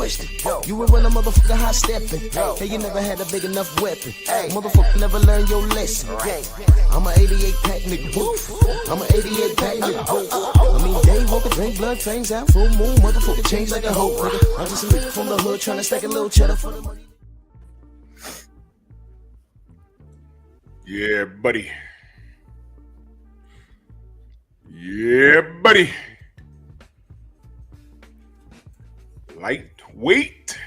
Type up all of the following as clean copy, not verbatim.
question. You would run a motherfucker high stepping. Hey, you never had a big enough weapon. Motherfucker never learned your lesson. I'm an 88 pack nigga. I'm an 88 pack nigga. I mean, day walker, drink blood, trains out, full moon, motherfucker change like a hoe, nigga. I'm just a nigga from the hood trying to stack a little cheddar for the money. Yeah, buddy. Yeah, buddy. Lightweight.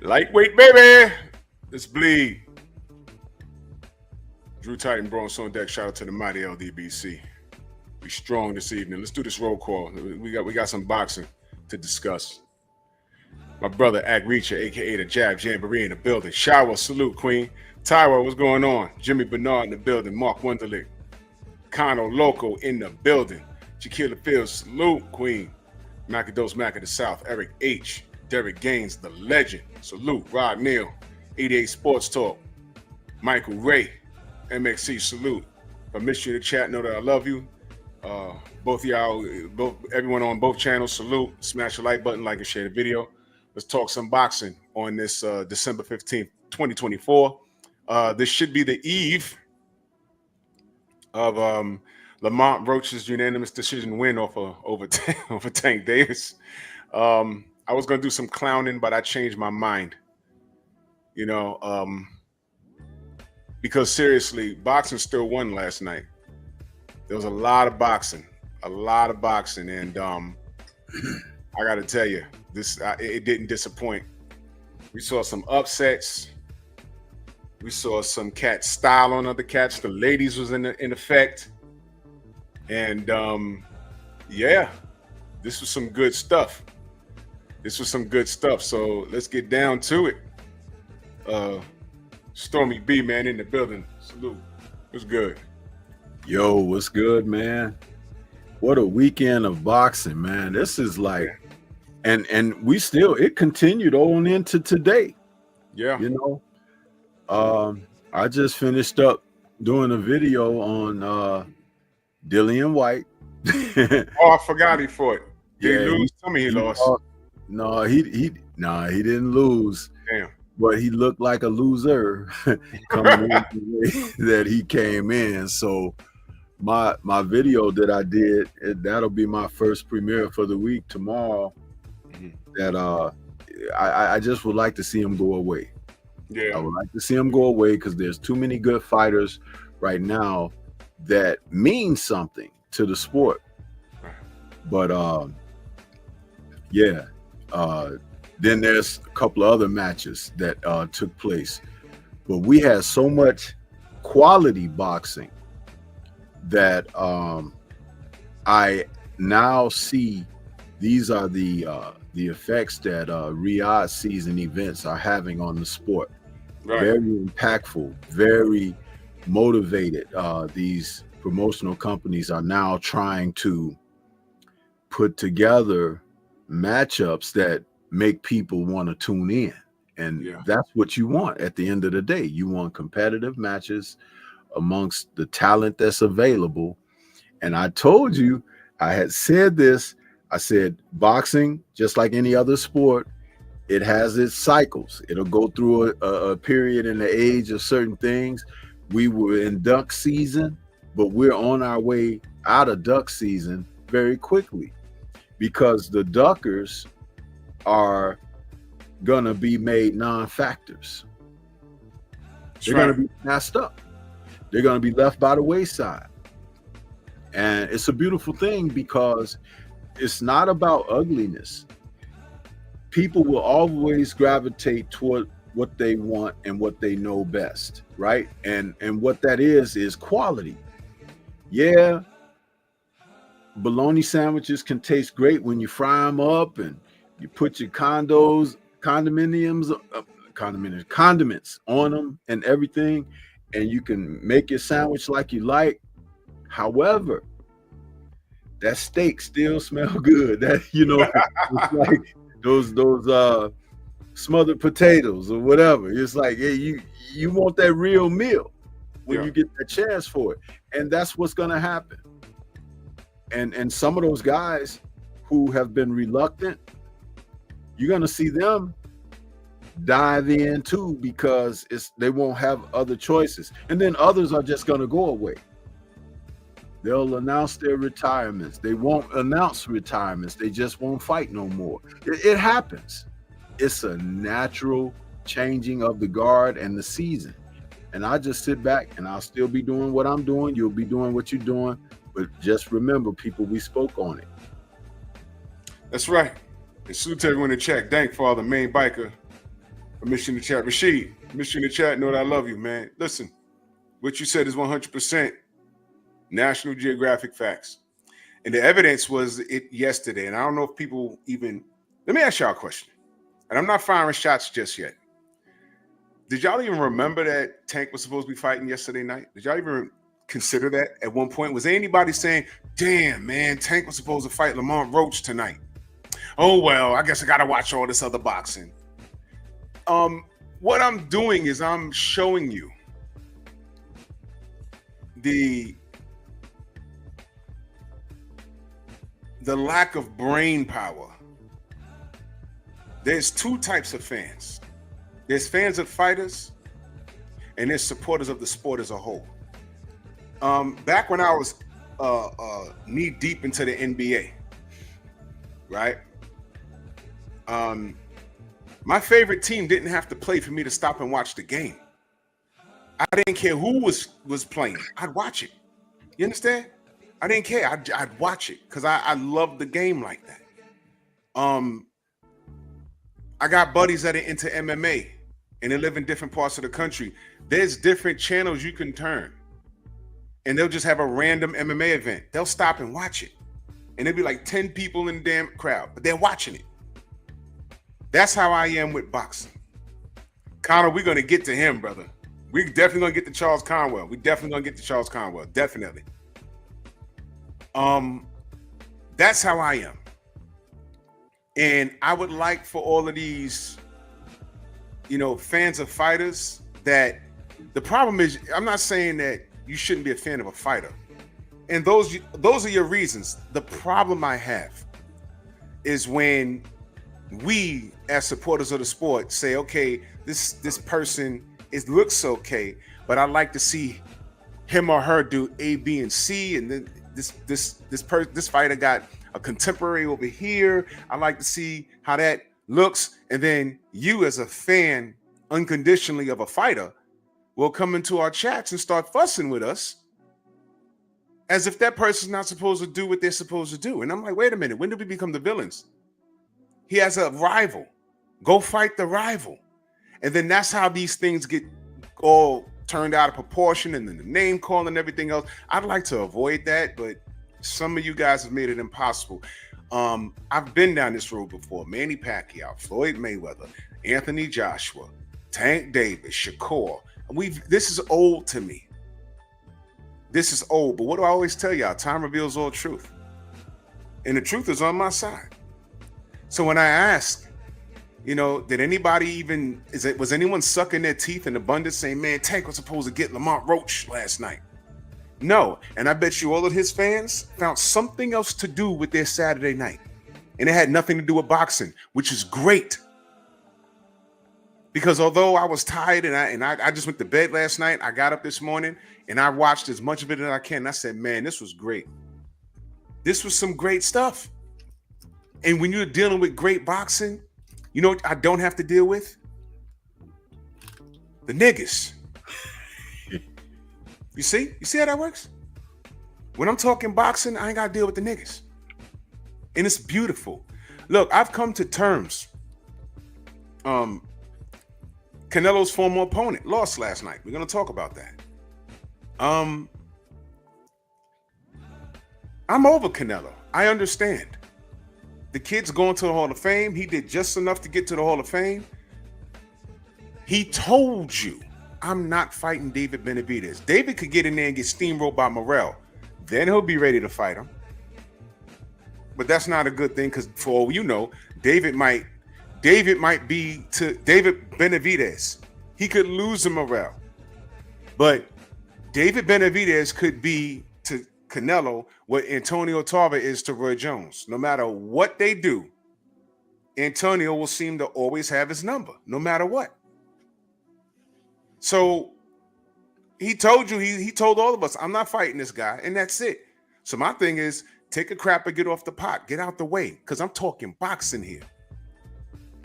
Lightweight, baby. Let's bleed. Drew Titan Bronx on deck. Shout out to the mighty LDBC. We strong this evening. Let's do this roll call. We got some boxing to discuss. My brother Ag Reacher, aka the Jab Jamboree, in the building. Shower, salute, Queen. Tyra, what's going on? Jimmy Bernard in the building. Mark Wunderlich. Kano Loco in the building. Shaquilla Fields, salute, Queen. Macados Mac of the South. Eric H. Derek Gaines, the legend. Salute. Rod Neal. 88 Sports Talk. Michael Ray. MXC, salute. If I missed you in the chat, know that I love you. Both y'all, everyone on both channels, salute. Smash the like button, like and share the video. Let's talk some boxing on this December 15th, 2024. This should be the eve of Lamont Roach's unanimous decision win over Tank Davis. I was gonna do some clowning, but I changed my mind. You know, because seriously, boxing still won last night. There was a lot of boxing, and I got to tell you, it didn't disappoint. We saw some upsets. We saw some cats style on other cats. The ladies was in effect, and yeah, this was some good stuff. So let's get down to it. Stormy B, man, in the building. Salute. What's good? Yo, what's good, man? What a weekend of boxing, man. This is like, and it continued on into today. Yeah. You know, I just finished up doing a video on Dillian White. Oh, I forgot he fought. Did he lose? Tell me he lost. No, he didn't lose. Damn. But he looked like a loser coming in the way that he came in. So my video that I did, that'll be my first premiere for the week tomorrow. That I just would like to see him go away. Yeah, I would like to see him go away because there's too many good fighters right now that mean something to the sport. But yeah. Then there's a couple of other matches that took place. But we had so much quality boxing that I now see these are the effects that Riyadh season events are having on the sport. Right. Very impactful, very motivated. These promotional companies are now trying to put together matchups that make people want to tune in, and that's what you want at the end of the day. You want competitive matches amongst the talent that's available. And I told you, I had said this, I said boxing, just like any other sport, it has its cycles. It'll go through a period in the age of certain things. We were in duck season, but we're on our way out of duck season very quickly, because the duckers are gonna be made non-factors. They're gonna be passed up. They're gonna be left by the wayside. And it's a beautiful thing because it's not about ugliness. People will always gravitate toward what they want and what they know best, right? And what that is quality. Yeah, bologna sandwiches can taste great when you fry them up and you put your condiments on them and everything, and you can make your sandwich like you like. However, that steak still smell good. That, you know, it's like those smothered potatoes or whatever. It's like, yeah, you want that real meal when you get that chance for it, and that's what's gonna happen. And some of those guys who have been reluctant you're going to see them dive in too, because they won't have other choices. And then others are just going to go away. They'll announce their retirements. They won't announce retirements. They just won't fight no more. It happens. It's a natural changing of the guard and the season. And I just sit back and I'll still be doing what I'm doing. You'll be doing what you're doing. But just remember, people, we spoke on it. That's right. And salute to everyone in the chat. Thank Father, main biker. I miss you in the chat. Rashid, miss you in the chat. Know that I love you, man. Listen, what you said is 100% National Geographic facts. And the evidence was it yesterday. And I don't know if people even, let me ask y'all a question. And I'm not firing shots just yet. Did y'all even remember that Tank was supposed to be fighting yesterday night? Did y'all even consider that at one point? Was there anybody saying, damn, man, Tank was supposed to fight Lamont Roach tonight? Oh, well, I guess I got to watch all this other boxing. What I'm doing is I'm showing you the lack of brain power. There's two types of fans. There's fans of fighters, and there's supporters of the sport as a whole. Back when I was knee deep into the NBA, right? My favorite team didn't have to play for me to stop and watch the game. I didn't care who was playing. I'd watch it. You understand? I didn't care. I'd watch it because I love the game like that. I got buddies that are into MMA and they live in different parts of the country. There's different channels you can turn and they'll just have a random MMA event. They'll stop and watch it. And there'll be like 10 people in the damn crowd, but they're watching it. That's how I am with boxing. Connor, we're going to get to him, brother. We're definitely going to get to Charles Conwell. Definitely. That's how I am. And I would like for all of these, fans of fighters that the problem is, I'm not saying that you shouldn't be a fan of a fighter. And those are your reasons. The problem I have is when we as supporters of the sport say, okay, this person looks okay, but I'd like to see him or her do A, B, and C, and then this fighter got a contemporary over here. I like to see how that looks. And then you as a fan unconditionally of a fighter will come into our chats and start fussing with us as if that person's not supposed to do what they're supposed to do. And I'm like, wait a minute, when did we become the villains? He has a rival. Go fight the rival. And then that's how these things get all turned out of proportion, and then the name calling and everything else. I'd like to avoid that, but some of you guys have made it impossible. I've been down this road before. Manny Pacquiao, Floyd Mayweather, Anthony Joshua, Tank Davis, Shakur. This is old to me. This is old, but what do I always tell y'all? Time reveals all truth. And the truth is on my side. So when I ask, did anybody was anyone sucking their teeth in abundance saying, man, Tank was supposed to get Lamont Roach last night? No. And I bet you all of his fans found something else to do with their Saturday night. And it had nothing to do with boxing, which is great. Because although I was tired and I just went to bed last night, I got up this morning and I watched as much of it as I can. And I said, man, this was great. This was some great stuff. And when you're dealing with great boxing, you know what I don't have to deal with? The niggas. You see how that works? When I'm talking boxing, I ain't got to deal with the niggas. And it's beautiful. Look, I've come to terms. Canelo's former opponent lost last night. We're going to talk about that. I'm over Canelo. I understand. The kid's going to the Hall of Fame. He did just enough to get to the Hall of Fame. He told you, I'm not fighting David Benavidez. David could get in there and get steamrolled by Morrell. Then he'll be ready to fight him. But that's not a good thing because for all you know, David might be to David Benavidez. He could lose to Morrell. But David Benavidez could be to Canelo what Antonio Tarver is to Roy Jones. No matter what they do Antonio will seem to always have his number, no matter what. So he told you, he told all of us, I'm not fighting this guy, and that's it. So my thing is, take a crap and get off the pot, get out the way, because I'm talking boxing here.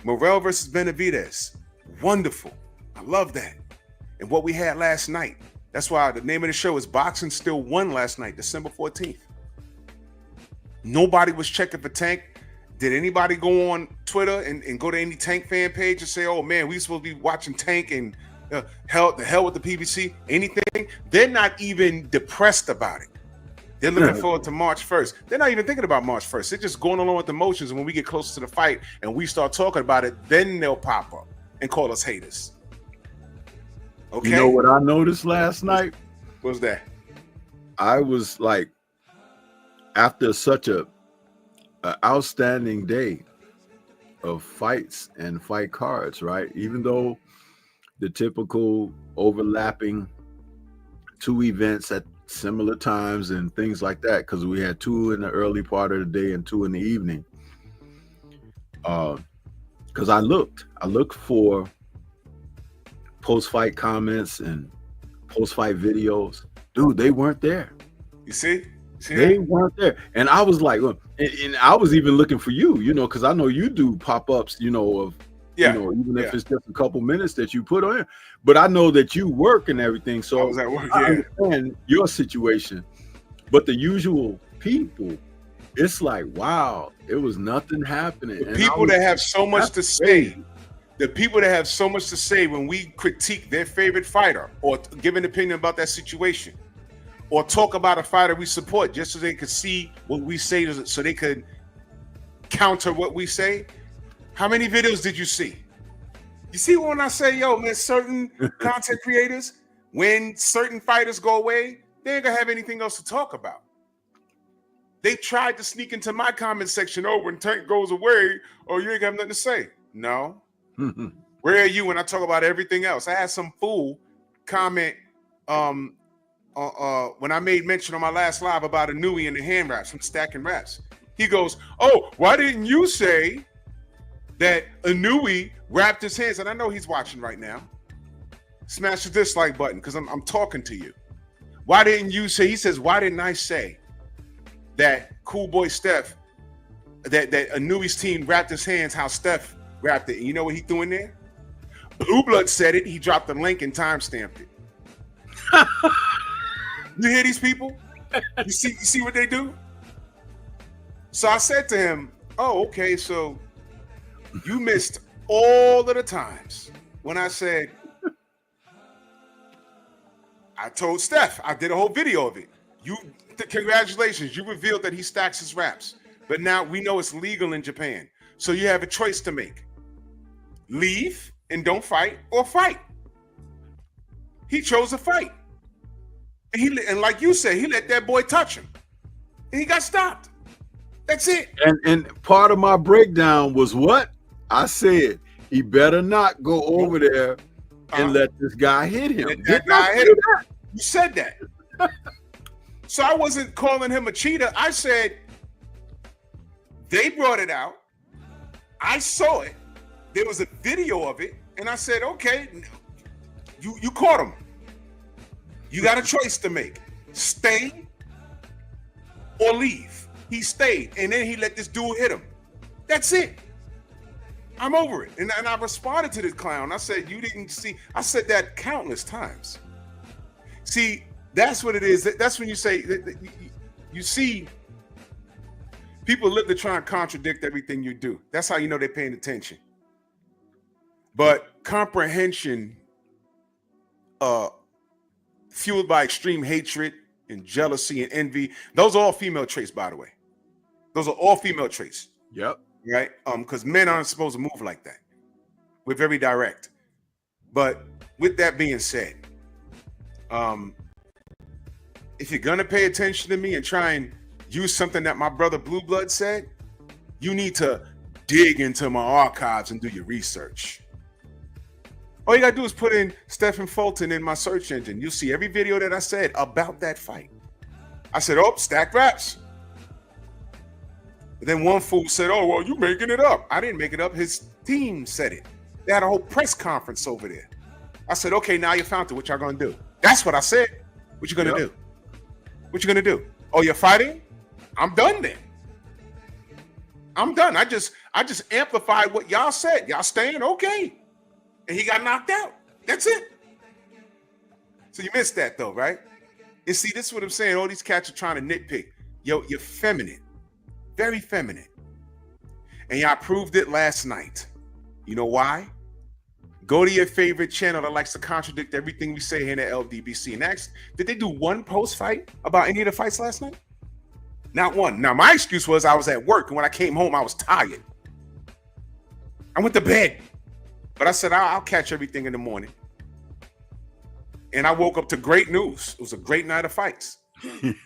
Morrell versus Benavidez, wonderful. I love that. And what we had last night, that's why the name of the show is Boxing Still Won last night, December 14th. Nobody was checking for Tank. Did anybody go on Twitter and go to any Tank fan page and say, oh man, we supposed to be watching Tank and the hell with the PBC? Anything? They're not even depressed about it. They're looking forward to March 1st. They're not even thinking about March 1st. They're just going along with the motions. And when we get closer to the fight and we start talking about it, then they'll pop up and call us haters. Okay. You know what I noticed last night? What was that? I was like, after such a outstanding day of fights and fight cards, right? Even though the typical overlapping 2 events at similar times and things like that, because we had 2 in the early part of the day and 2 in the evening. Because I looked for post-fight comments and post-fight videos. Dude, they weren't there. You see? They weren't there. And I was like, look, and I was even looking for you, because I know you do pop-ups, of, even if it's just a couple minutes that you put on. But I know that you work and everything. So I was at work, I understand your situation. But the usual people, it's like, wow, it was nothing happening. The people that have so much to say, the people that have so much to say when we critique their favorite fighter or give an opinion about that situation or talk about a fighter we support just so they could see what we say, so they could counter what we say. How many videos did you see? You see when I say, yo, man, certain content creators, when certain fighters go away, they ain't gonna have anything else to talk about. They tried to sneak into my comment section, oh, when Tank goes away, oh, you ain't got nothing to say. No. Where are you when I talk about everything else? I had some fool comment when I made mention on my last live about Inui and the hand wraps from Stacking Wraps. He goes, oh, why didn't you say that Inui wrapped his hands? And I know he's watching right now. Smash the dislike button because I'm talking to you. Why didn't you say? He says, why didn't I say that Cool Boy Steph, that Inui's team wrapped his hands how Steph wrapped it? And you know what he threw in there? Blue Blood said it. He dropped the link and timestamped it. You hear these people? You see what they do? So I said to him, oh, okay, so you missed all of the times when I said, I told Steph, I did a whole video of it. Congratulations, you revealed that he stacks his wraps. But now we know it's legal in Japan. So you have a choice to make. Leave and don't fight, or fight. He chose a fight. And like you said, he let that boy touch him. And he got stopped. That's it. And part of my breakdown was what? I said, he better not go over there and let this guy hit him. Let that guy hit him. You said that. So I wasn't calling him a cheater. I said, they brought it out. I saw it. There was a video of it. And I said, okay, you caught him. You got a choice to make. Stay or leave. He stayed. And then he let this dude hit him. That's it. I'm over it. And I responded to this clown. I said, you didn't see. I said that countless times. See, that's what it is. That's when you say, you see people live to try and contradict everything you do. That's how you know they're paying attention. But comprehension, fueled by extreme hatred and jealousy and envy, those are all female traits, by the way. Those are all female traits. Yep. Right? Because men aren't supposed to move like that. We're very direct. But with that being said, if you're gonna pay attention to me and try and use something that my brother Blue Blood said, you need to dig into my archives and do your research. All you gotta do is put in Stephen Fulton in my search engine. You'll see every video that I said about that fight. I said, oh, stacked wraps. Then one fool said, "Oh, well, you making it up." I didn't make it up. His team said it. They had a whole press conference over there. I said, "Okay, now you found it. What y'all gonna do?" That's what I said. What you gonna do? What you gonna do? Oh, you're fighting? I'm done then. I'm done. I just amplified what y'all said. Y'all staying? Okay. And he got knocked out. That's it. So you missed that though, right? And see, this is what I'm saying. All these cats are trying to nitpick. Yo, you're feminine. Very feminine. And y'all proved it last night. You know why? Go to your favorite channel that likes to contradict everything we say here in the LDBC. And ask, did they do one post-fight about any of the fights last night? Not one. Now, my excuse was I was at work, and when I came home, I was tired. I went to bed. But I said, I'll catch everything in the morning. And I woke up to great news. It was a great night of fights.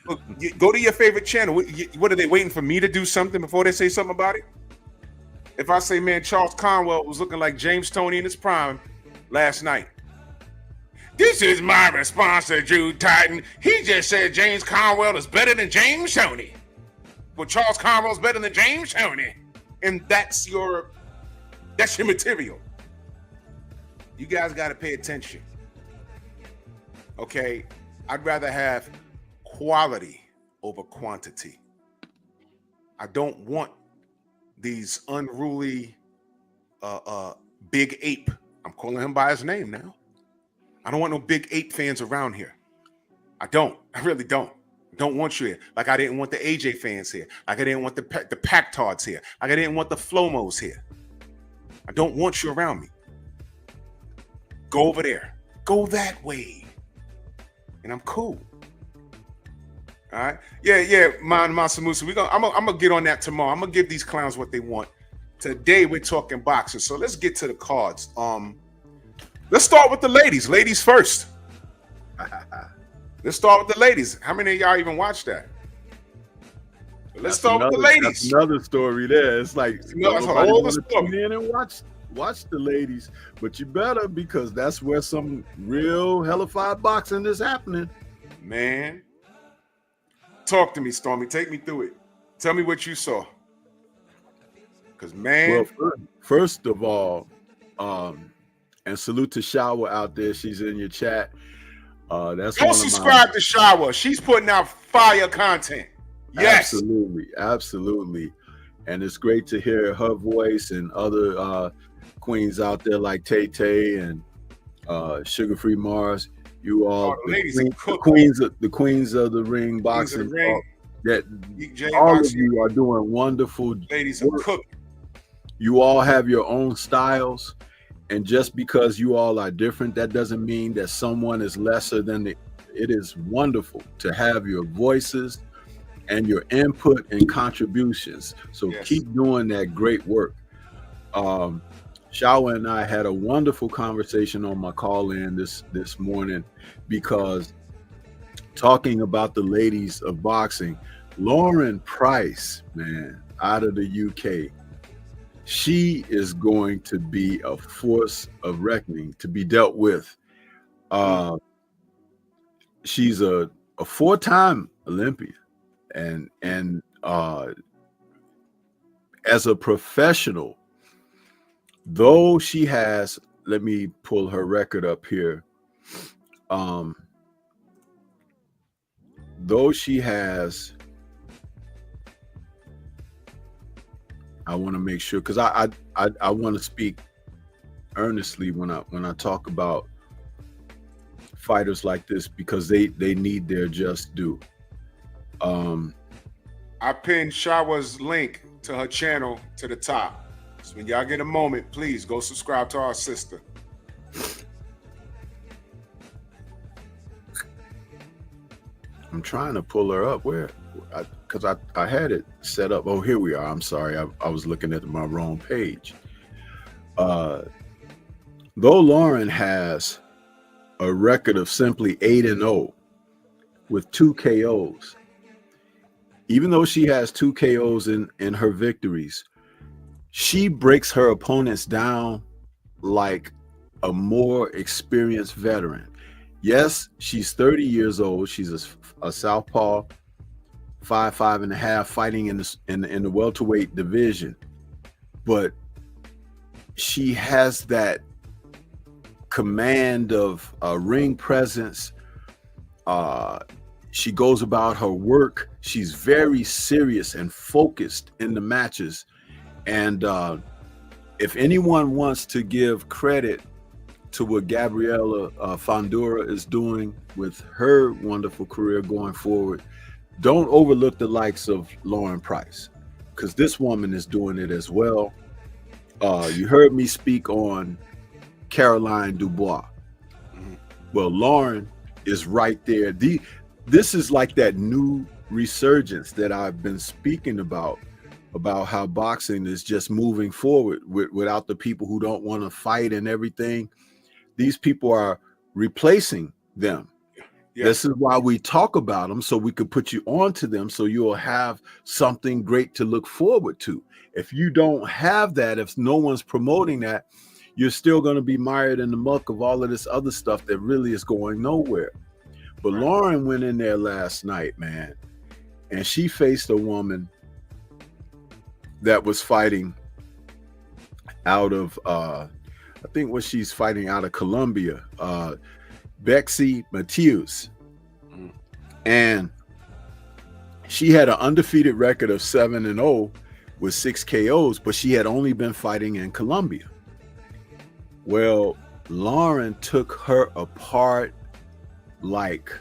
Look, go to your favorite channel. What are they waiting for me to do something before they say something about it? If I say, man, Charles Conwell was looking like James Toney in his prime last night. This is my response to Jude Titan. He just said James Conwell is better than James Toney. Well, Charles Conwell's better than James Toney. And that's your material. You guys got to pay attention. Okay? I'd rather have quality over quantity. I don't want these unruly big ape. I'm calling him by his name now. I don't want no big ape fans around here. I don't. I really don't. Don't want you here. Like I didn't want the AJ fans here. Like I didn't want the Pac-Tards here. Like I didn't want the Flomos here. I don't want you around me. Go over there. Go that way. And I'm cool. All right. Yeah, Masamusa. I'm gonna get on that tomorrow. I'm gonna give these clowns what they want. Today we're talking boxing. So let's get to the cards. Let's start with the ladies. Ladies first. Let's start with the ladies. How many of y'all even watched that? Let's start with the ladies. That's another story there. It's like that's a whole other story. Tune in and watch the ladies, but you better, because that's where some real hellified boxing is happening. Man. Talk to me, Stormy. Take me through it. Tell me what you saw. Because, man. Well, first of all, and salute to Shower out there. She's in your chat. That's Go subscribe to Shower. She's putting out fire content. Yes. Absolutely. And it's great to hear her voice and other queens out there like Tay Tay and Sugar Free Mars. You all, the queens of the ring boxing. All of you are doing wonderful. Ladies are cooking. You all have your own styles, and just because you all are different, that doesn't mean that someone is lesser than it is wonderful to have your voices and your input and contributions. So keep doing that great work. Shawa and I had a wonderful conversation on my call-in this morning, because talking about the ladies of boxing, Lauren Price, man, out of the UK, she is going to be a force of reckoning to be dealt with. She's a four-time Olympian, and as a professional, though she has, let me pull her record up here. Though she has, I want to make sure, because I want to speak earnestly when I talk about fighters like this, because they need their just due. I pinned Shawa's link to her channel to the top. So when y'all get a moment, please go subscribe to our sister. I'm trying to pull her up. Where? Because I had it set up. Oh, here we are. I'm sorry. I was looking at my wrong page. Though Lauren has a record of simply 8-0 with 2 KOs, even though she has 2 KOs in her victories, she breaks her opponents down like a more experienced veteran. Yes, she's 30 years old. She's a southpaw, 5'5.5", fighting in the welterweight division, but she has that command of ring presence. She goes about her work. She's very serious and focused in the matches. And if anyone wants to give credit to what Gabriela Fondura is doing with her wonderful career going forward, don't overlook the likes of Lauren Price, because this woman is doing it as well. You heard me speak on Caroline Dubois. Well, Lauren is right there. This is like that new resurgence that I've been speaking about how boxing is just moving forward without the people who don't want to fight and everything. These people are replacing them. Yeah. This is why we talk about them, so we could put you onto them, so you'll have something great to look forward to. If you don't have that, if no one's promoting that, you're still going to be mired in the muck of all of this other stuff that really is going nowhere. But Lauren went in there last night, man, and she faced a woman that was fighting out of, I think what she's fighting out of Colombia, Bexy Mateus. And she had an undefeated record of 7-0 with 6 KOs, but she had only been fighting in Colombia. Well, Lauren took her apart like,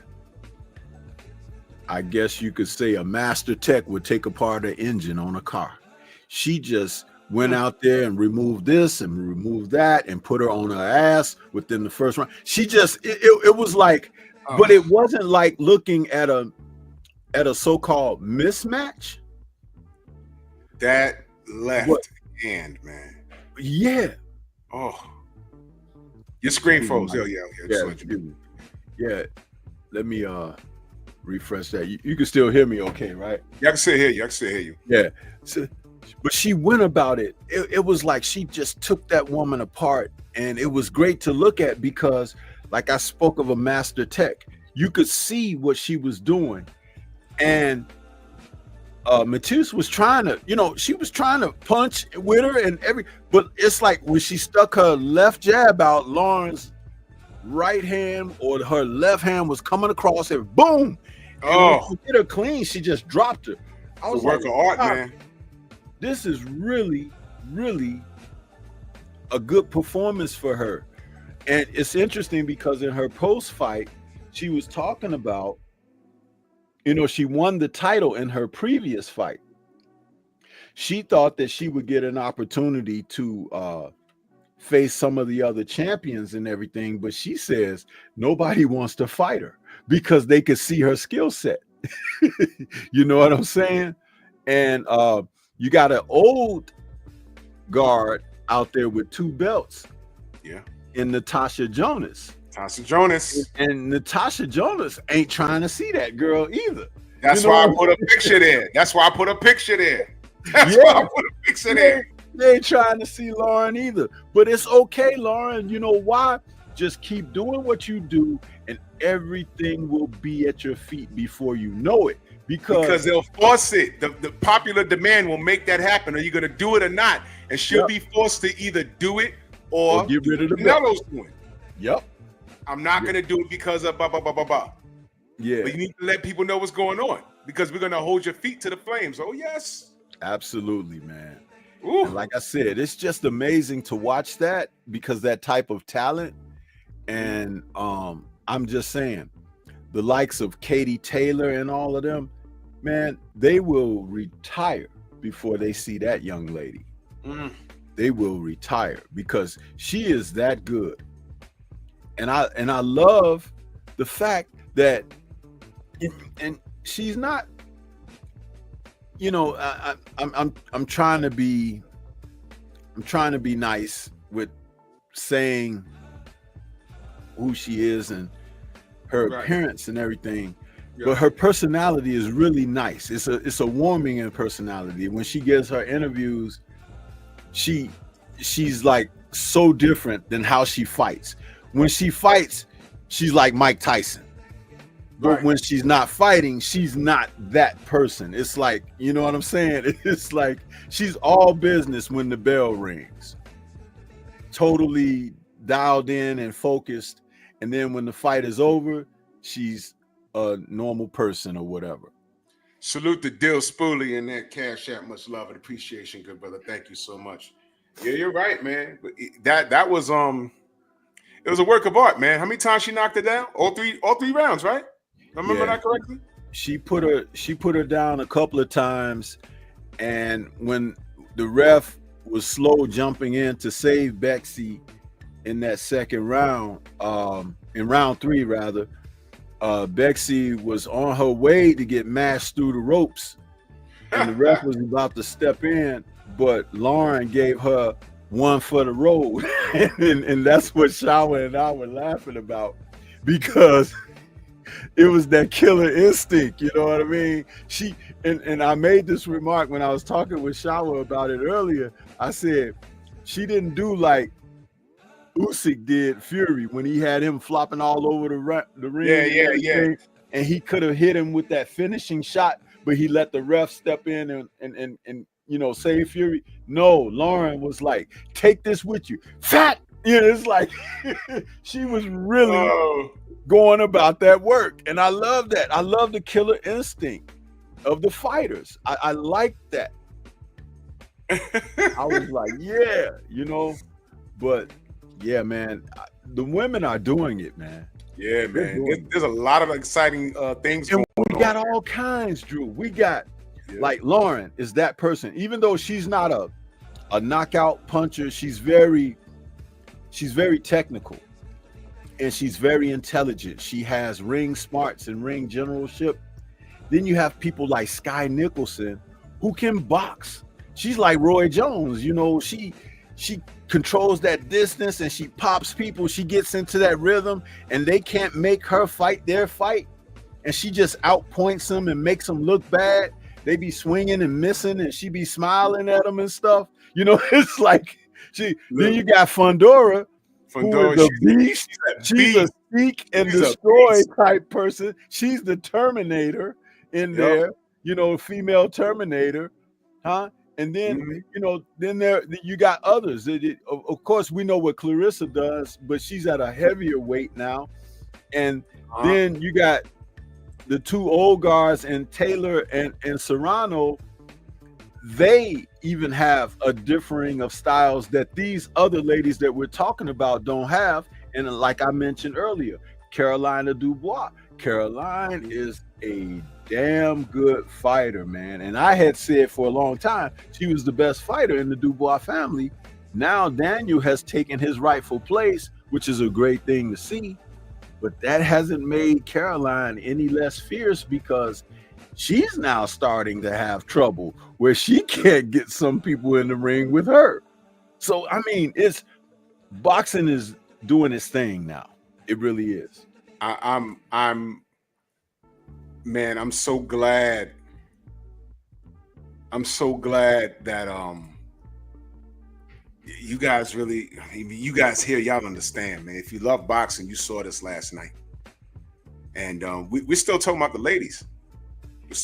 I guess you could say a master tech would take apart an engine on a car. She just went out there and removed this and removed that and put her on her ass within the first round. She just, it was like, but it wasn't like looking at a so-called mismatch. That left hand, man. Yeah. Oh. Your screen froze. Yeah. Let me refresh that. You can still hear me okay, right? Yeah, I can still hear you. Yeah. So, but she went about it. It was like she just took that woman apart, and it was great to look at because, like I spoke of a master tech, you could see what she was doing. And Mateus was trying to, she was trying to punch with her but it's like when she stuck her left jab out, Lauren's right hand or her left hand was coming across and boom. And when she hit her clean, she just dropped her. I was work of art, man. This is really, really a good performance for her. And it's interesting because in her post-fight, she was talking about, she won the title in her previous fight. She thought that she would get an opportunity to face some of the other champions and everything, but she says nobody wants to fight her because they could see her skill set. You know what I'm saying? And you got an old guard out there with 2 belts. Yeah. In Natasha Jonas. And Natasha Jonas ain't trying to see that girl either. That's why I put a picture there. That's why I put a picture there. They ain't trying to see Lauren either. But it's okay, Lauren. You know why? Just keep doing what you do, and everything will be at your feet before you know it. Because they'll force it. The popular demand will make that happen. Are you going to do it or not? And she'll be forced to either do it or get rid of the Canelo's doing. Yep. I'm not going to do it because of blah, blah, blah, blah, blah. Yeah. But you need to let people know what's going on because we're going to hold your feet to the flames. Oh, yes. Absolutely, man. And like I said, it's just amazing to watch that because that type of talent. And I'm just saying, the likes of Katie Taylor and all of them, man, they will retire before they see that young lady. They will retire because she is that good. And I love the fact that, and she's not, I'm trying to be nice with saying who she is and her appearance and everything. But her personality is really nice. It's a warming in personality. When she gives her interviews, she's like so different than how she fights. When she fights, she's like Mike Tyson. But Right. when she's not fighting, she's not that person. It's like, you know what I'm saying? It's like she's all business when the bell rings. Totally dialed in and focused. And then when the fight is over, she's a normal person or whatever. Salute to Dill Spoolie and that Cash App. Much love and appreciation, good brother. Thank you so much. Yeah, you're right, man. But that was it was a work of art, man. How many times she knocked it down? All three rounds, right? Remember that correctly? She put her down a couple of times, and when the ref was slow jumping in to save Bexy in that second round, in round 3 rather, Bexy was on her way to get mashed through the ropes, and the ref was about to step in, but Lauren gave her one for the road. and that's what Shawa and I were laughing about, because it was that killer instinct, you know what I mean? She and I made this remark when I was talking with Shawa about it earlier. I said she didn't do like Usyk did Fury when he had him flopping all over the ring. Yeah. And he could have hit him with that finishing shot, but he let the ref step in and you know, save Fury. No, Lauren was like, take this with you. Fat! You know, it's like she was really going about that work. And I love that. I love the killer instinct of the fighters. I like that. I was like, yeah, you know, but yeah, man, the women are doing it, man. Yeah, man. There's a lot of exciting things going on. We got all kinds, Drew. We got like Lauren is that person. Even though she's not a knockout puncher, she's very technical, and she's very intelligent. She has ring smarts and ring generalship. Then you have people like Sky Nicholson who can box. She's like Roy Jones, you know, she controls that distance and she pops people. She gets into that rhythm and they can't make her fight their fight. And she just outpoints them and makes them look bad. They be swinging and missing and she be smiling at them and stuff. You know, it's like then you got Fundora, who is a beast. She's a seek and destroy type person. She's the Terminator in there, you know, female Terminator, huh? And then, you know, then you got others. Of course, we know what Clarissa does, but she's at a heavier weight now. And then you got the two old guards, and Taylor and Serrano. They even have a differing of styles that these other ladies that we're talking about don't have. And like I mentioned earlier, Carolina Dubois. Caroline is a damn good fighter, man. And I had said for a long time she was the best fighter in the Dubois family. Now Daniel has taken his rightful place, which is a great thing to see. But that hasn't made Caroline any less fierce, because she's now starting to have trouble where she can't get some people in the ring with her. So, I mean, boxing is doing its thing now. It really is. Man, I'm so glad. I'm so glad that you guys really, you guys here, y'all understand, man. If you love boxing, you saw this last night. And we're still talking about the ladies.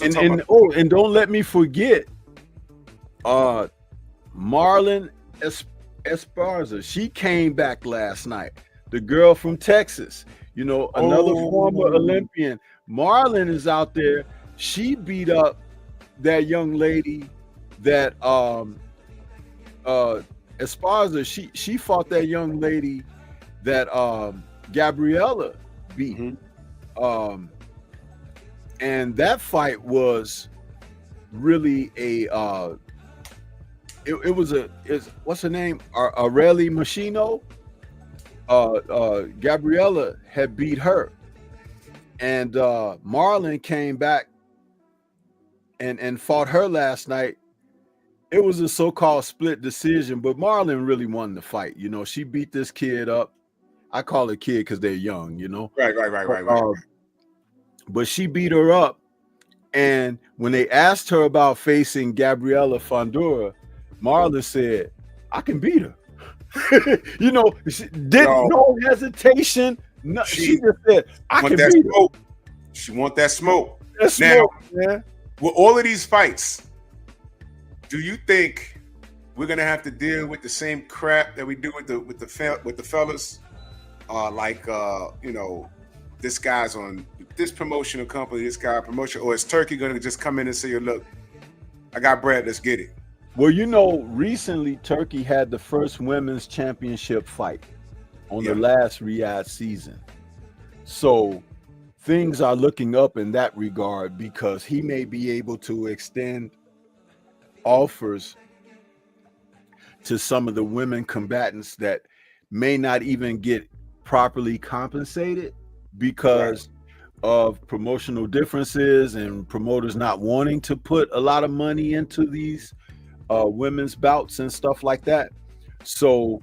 And don't let me forget Marlon Esparza. She came back last night. The girl from Texas, you know, another former Olympian. Marlon is out there. She beat up that young lady that Esparza. She fought that young lady that Gabriella beat. And that fight was really what's her name? Areli Machino. Gabriella had beat her. And Marlon came back and fought her last night. It was a so-called split decision, but Marlon really won the fight. You know, she beat this kid up. I call it kid because they're young, you know. Right. But she beat her up. And when they asked her about facing Gabriela Fundora, Marlon said, I can beat her. You know, she did no hesitation. No, she just said, I can beat her. She want that smoke. That's Now, smoke, man. with all of these fights, do you think we're gonna have to deal with the same crap that we do with the fellas? You know, this guy's on this promotional company, this guy promotion, or is Turkey gonna just come in and say, "Look, I got bread, let's get it"? Well, you know, recently Turkey had the first women's championship fight on the last Riyadh season. So things are looking up in that regard because he may be able to extend offers to some of the women combatants that may not even get properly compensated because of promotional differences and promoters not wanting to put a lot of money into these women's bouts and stuff like that. So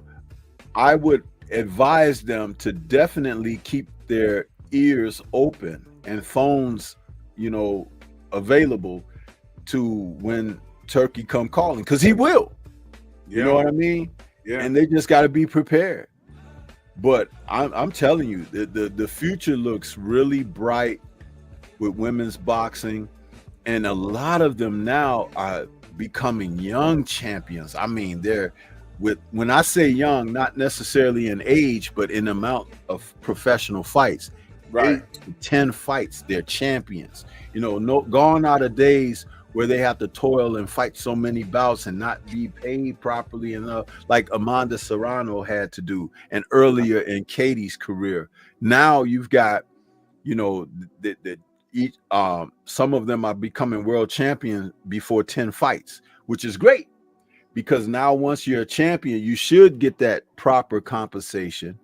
I would advise them to definitely keep their ears open and phones, you know, available to when Turkey come calling, because he will. You know what I mean? Yeah. And they just got to be prepared. But I'm telling you, the future looks really bright with women's boxing, and a lot of them now are becoming young champions. I mean, they're when I say young, not necessarily in age, but in amount of professional fights. Right. 8 to 10 fights, they're champions. You know, gone are the days where they have to toil and fight so many bouts and not be paid properly enough, like Amanda Serrano had to do, and earlier in Katie's career. Now you've got, you know, some of them are becoming world champions before 10 fights, which is great, because now once you're a champion, you should get that proper compensation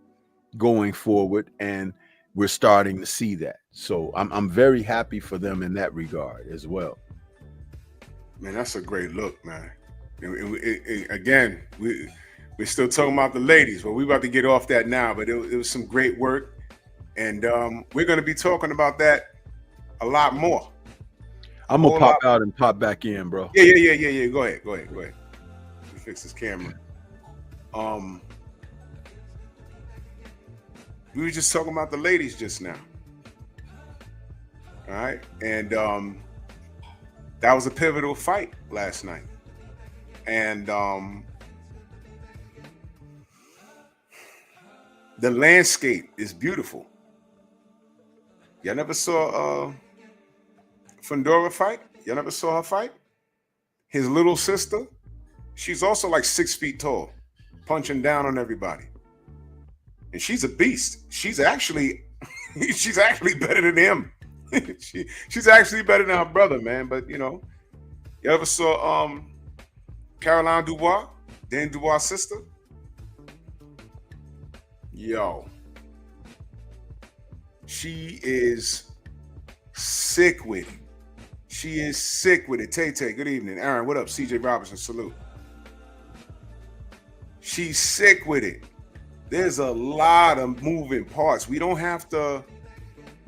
going forward, and we're starting to see that. So I'm very happy for them in that regard as well. Man, that's a great look, man. Again, we're still talking about the ladies, but we're about to get off that now. But it was some great work, and we're going to be talking about that a lot more. I'm gonna pop out and pop back in, bro. Yeah. Go ahead. Let me fix this camera. We were just talking about the ladies just now. All right, and that was a pivotal fight last night, and the landscape is beautiful. Y'all never saw Fundora fight? Y'all never saw her fight? His little sister, she's also like 6 feet tall, punching down on everybody, and she's a beast. She's actually better than him. She's actually better than her brother, man. But you know, you ever saw Caroline Dubois, Dan Dubois' sister? Yo, she is sick with it. She is sick with it. Tay, good evening. Aaron, what up? CJ Robinson, salute. She's sick with it. There's a lot of moving parts. We don't have to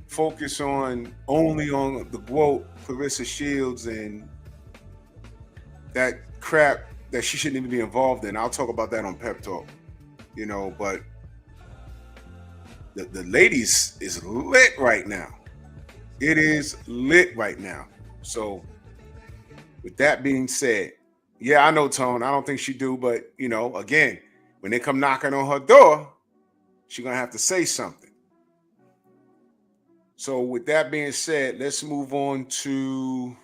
focus only on the quote Clarissa Shields and that crap that she shouldn't even be involved in. I'll talk about that on Pep Talk, you know, but the ladies is lit right now. It is lit right now. So with that being said, yeah, I know, Tone, I don't think she do, but you know, again, when they come knocking on her door, she's gonna have to say something. So with that being said, let's move on to,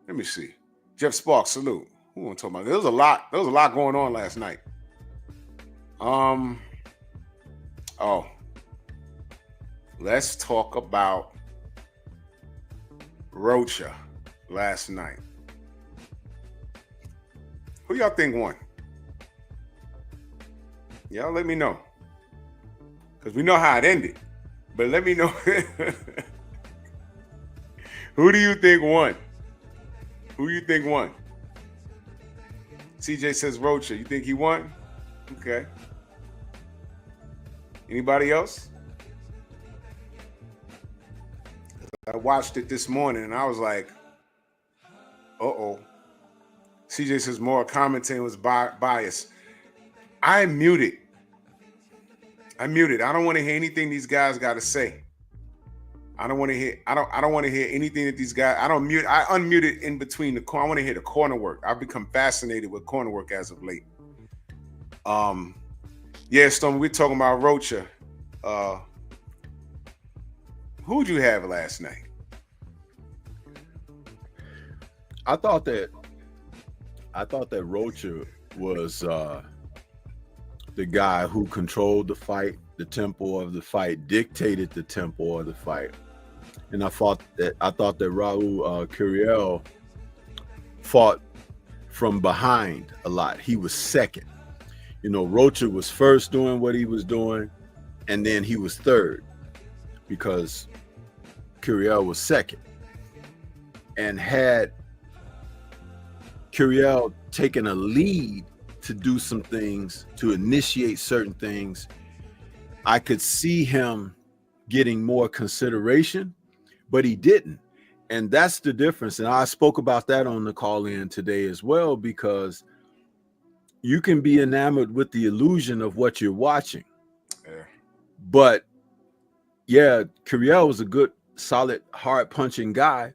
let me see. Jeff Sparks, salute. Who want to talk about? There was a lot going on last night. Let's talk about Rocha last night. Who y'all think won? Y'all let me know. Because we know how it ended. But let me know. Who do you think won? Who you think won? CJ says Rocha. You think he won? Okay. Anybody else? I watched it this morning and I was like, uh-oh. CJ says more commentating was biased. I muted I'm muted. I don't want to hear anything these guys got to say. I don't want to hear. I don't want to hear anything that these guys. I unmuted in between the corner. I want to hear the corner work. I've become fascinated with corner work as of late. Yeah, Storm. We're talking about Rocha. Who'd you have last night? I thought that Rocha was the guy who controlled the fight, the tempo of the fight, dictated the tempo of the fight. And I thought that Raul Curiel fought from behind a lot. He was second. You know, Rocha was first doing what he was doing, and then he was third because Curiel was second. And had Curiel taken a lead to do some things, to initiate certain things, I could see him getting more consideration, but he didn't. And that's the difference. And I spoke about that on the call in today as well, because you can be enamored with the illusion of what you're watching. Yeah. But yeah, Curiel was a good, solid, hard punching guy,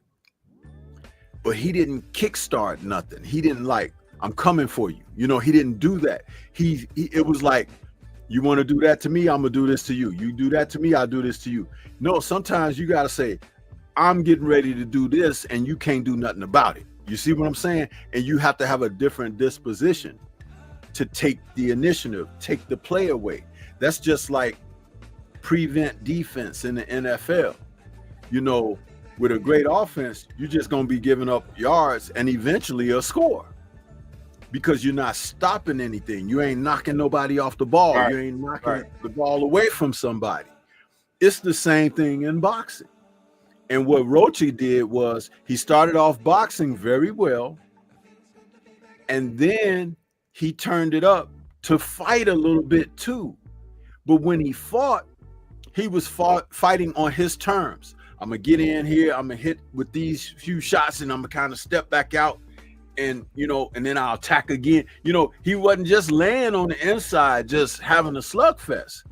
but he didn't kickstart nothing. He didn't like, I'm coming for you. You know, he didn't do that. It was like, you want to do that to me, I'm gonna do this to you. You do that to me, I'll do this to you. No, sometimes you gotta say, I'm getting ready to do this, and you can't do nothing about it. You see what I'm saying? And you have to have a different disposition to take the initiative, take the play away. That's just like prevent defense in the NFL. You know, with a great offense, you're just gonna be giving up yards and eventually a score, because you're not stopping anything. You ain't knocking nobody off the ball. Right. You ain't knocking the ball away from somebody. It's the same thing in boxing. And what Rocha did was he started off boxing very well, and then he turned it up to fight a little bit too. But when he fought, he was fighting on his terms. I'm going to get in here, I'm going to hit with these few shots, and I'm going to kind of step back out. And, you know, and then I'll attack again. You know, he wasn't just laying on the inside, just having a slugfest,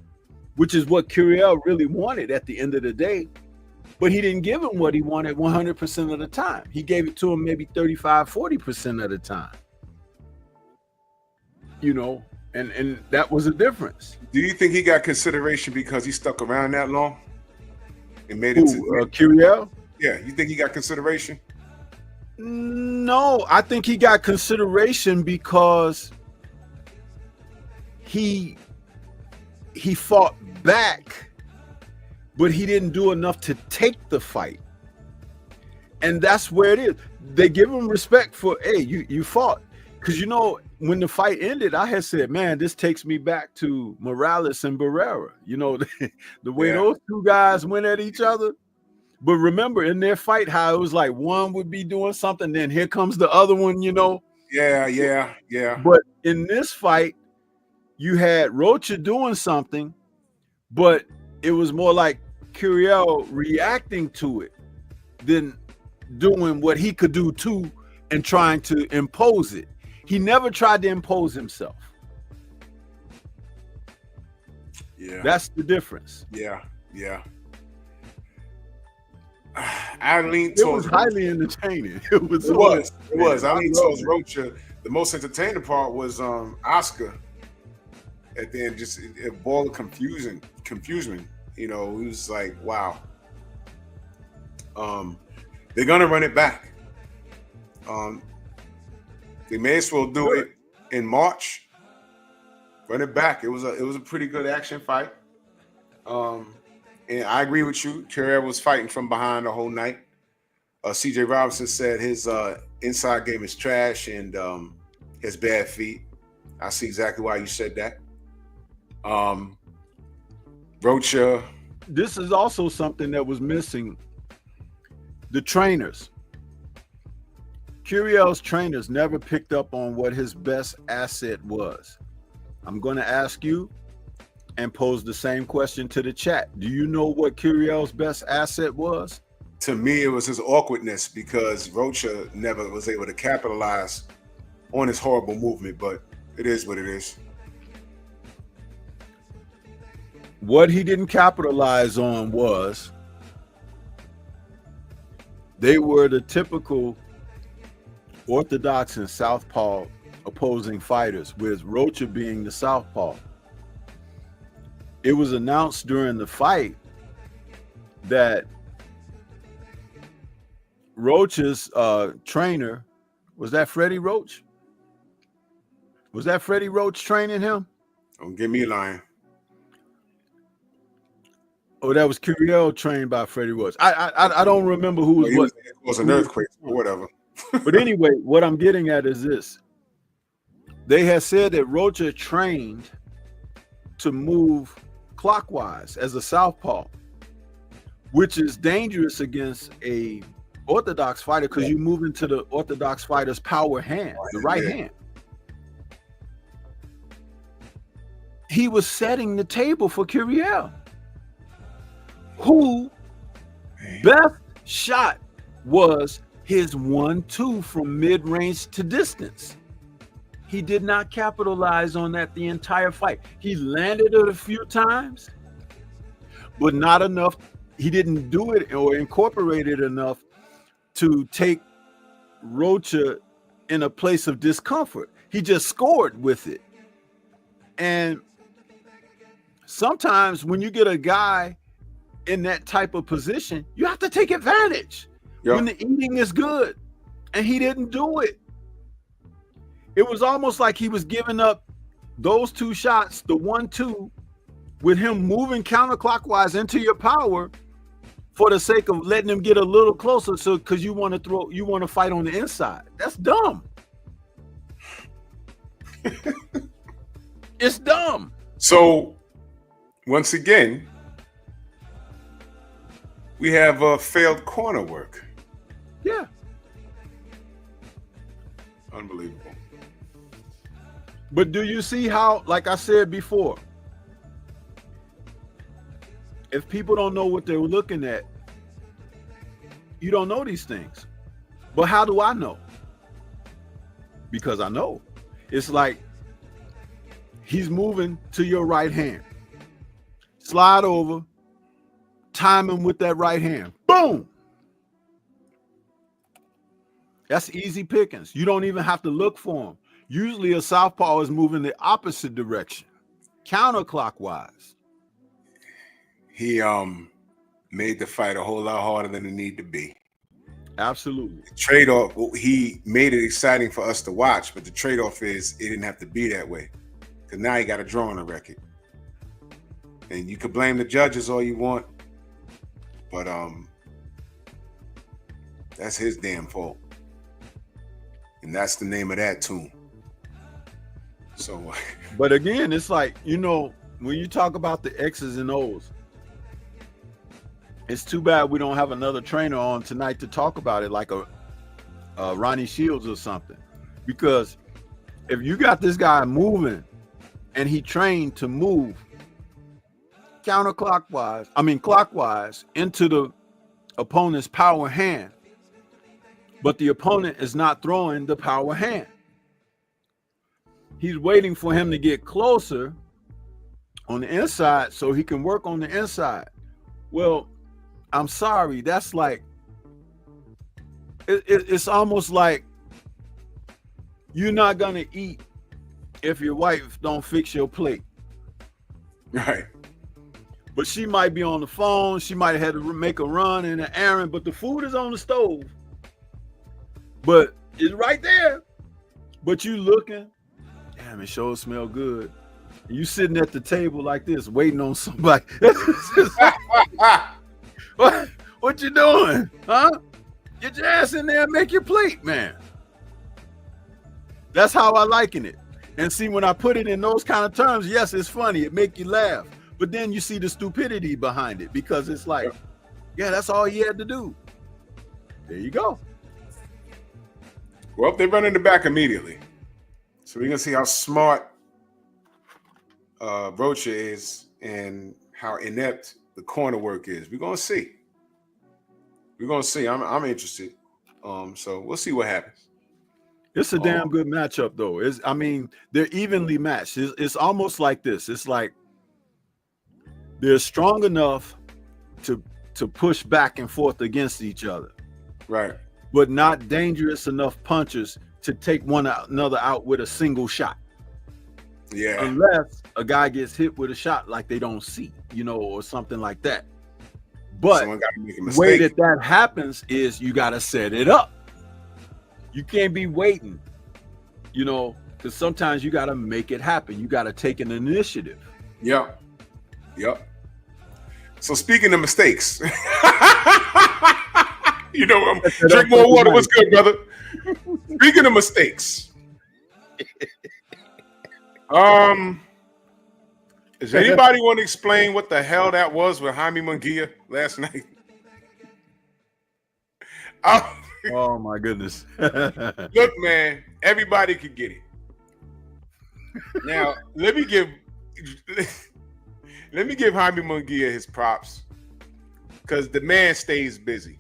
which is what Curiel really wanted at the end of the day. But he didn't give him what he wanted 100% of the time. He gave it to him maybe 35, 40% of the time. You know, and that was a difference. Do you think he got consideration because he stuck around that long and made it to Curiel? Yeah, you think he got consideration? No, I think he got consideration because he fought back, but he didn't do enough to take the fight. And that's where it is. They give him respect for, hey, you fought. Because, you know, when the fight ended, I had said, man, this takes me back to Morales and Barrera. You know, the way those two guys went at each other. But remember, in their fight, how it was like one would be doing something, then here comes the other one, you know? Yeah. But in this fight, you had Rocha doing something, but it was more like Curiel reacting to it than doing what he could do too and trying to impose it. He never tried to impose himself. Yeah. That's the difference. Yeah. I lean towards. It was highly entertaining. It was. I lean towards Rocha. The most entertaining part was Oscar. At the end, just a ball of confusion. You know, it was like, wow. They're gonna run it back. They may as well do it in March. Run it back. It was a pretty good action fight. And I agree with you. Curiel was fighting from behind the whole night. CJ Robinson said his inside game is trash and has bad feet. I see exactly why you said that. Rocha. This is also something that was missing. The trainers. Curiel's trainers never picked up on what his best asset was. I'm going to ask you and pose the same question to the chat. Do you know what Curiel's best asset was? To me, it was his awkwardness, because Rocha never was able to capitalize on his horrible movement, but it is what it is. What he didn't capitalize on was they were the typical orthodox and southpaw opposing fighters, with Rocha being the southpaw. It was announced during the fight that Rocha's trainer, was that Freddie Roach? Was that Freddie Roach training him? Don't get me lying. Oh, that was Curiel trained by Freddie Roach. I don't remember who was what. It was an earthquake or whatever. But anyway, what I'm getting at is this. They had said that Rocha trained to move clockwise as a southpaw, which is dangerous against a orthodox fighter because you move into the orthodox fighter's power hand, the right hand. He was setting the table for Curiel, who best shot was his 1-2 from mid-range to distance. He did not capitalize on that the entire fight. He landed it a few times, but not enough. He didn't do it or incorporate it enough to take Rocha in a place of discomfort. He just scored with it. And sometimes when you get a guy in that type of position, you have to take advantage when the eating is good. And he didn't do it. It was almost like he was giving up those two shots, the 1-2, with him moving counterclockwise into your power for the sake of letting him get a little closer. So because you want to fight on the inside. That's dumb. It's dumb. So once again, we have failed corner work. Yeah. Unbelievable. But do you see how, like I said before, if people don't know what they're looking at, you don't know these things. But how do I know? Because I know. It's like he's moving to your right hand. Slide over, time him with that right hand. Boom! That's easy pickings. You don't even have to look for him. Usually a southpaw is moving the opposite direction, counterclockwise. He made the fight a whole lot harder than it needed to be. Absolutely. The trade-off, he made it exciting for us to watch, but the trade-off is it didn't have to be that way. Because now he got a draw on the record. And you could blame the judges all you want, but that's his damn fault. And that's the name of that tune. So, but again, it's like, when you talk about the X's and O's, it's too bad we don't have another trainer on tonight to talk about it, like a Ronnie Shields or something. Because if you got this guy moving and he trained to move clockwise into the opponent's power hand, but the opponent is not throwing the power hand. He's waiting for him to get closer on the inside so he can work on the inside. Well, I'm sorry. That's like, it's almost like you're not going to eat if your wife don't fix your plate. right. But she might be on the phone. She might have had to make a run in an errand, but the food is on the stove. But it's right there. But you looking, damn, it sure smell good. And you sitting at the table like this, waiting on somebody. What you doing? Huh? Get your ass in there and make your plate, man. That's how I liken it. And see, when I put it in those kind of terms, yes, it's funny. It make you laugh. But then you see the stupidity behind it, because it's like, yeah, that's all he had to do. There you go. Well, they run in the back immediately. So we're going to see how smart Rocha is and how inept the corner work is. We're going to see. We're going to see. I'm interested. So we'll see what happens. It's a damn good matchup, though. They're evenly matched. It's almost like this. It's like They're strong enough to push back and forth against each other, Right. but not dangerous enough punchers to take another out with a single shot. Yeah. Unless a guy gets hit with a shot like they don't see, or something like that. But Someone gotta make a the way mistake. that happens is you got to set it up. You can't be waiting, because sometimes you got to make it happen. You got to take an initiative. Yep. So speaking of mistakes, drink more water. What's good, brother? Speaking of mistakes, does anybody want to explain what the hell that was with Jaime Munguia last night? Oh my goodness! Look, man, everybody could get it. Now, let me give Jaime Munguia his props, because the man stays busy.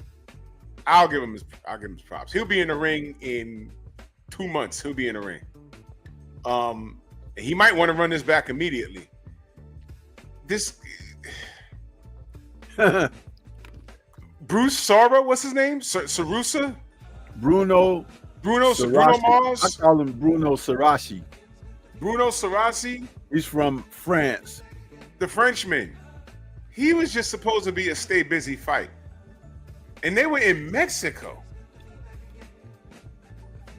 I'll give him his props. He'll be in the ring in 2 months. He'll be in the ring. He might want to run this back immediately. Bruce Sora, what's his name? Sarusa? Bruno Mars? I call him Bruno Sarashi. Bruno Sarasi? He's from France. The Frenchman. He was just supposed to be a stay busy fight. And they were in Mexico.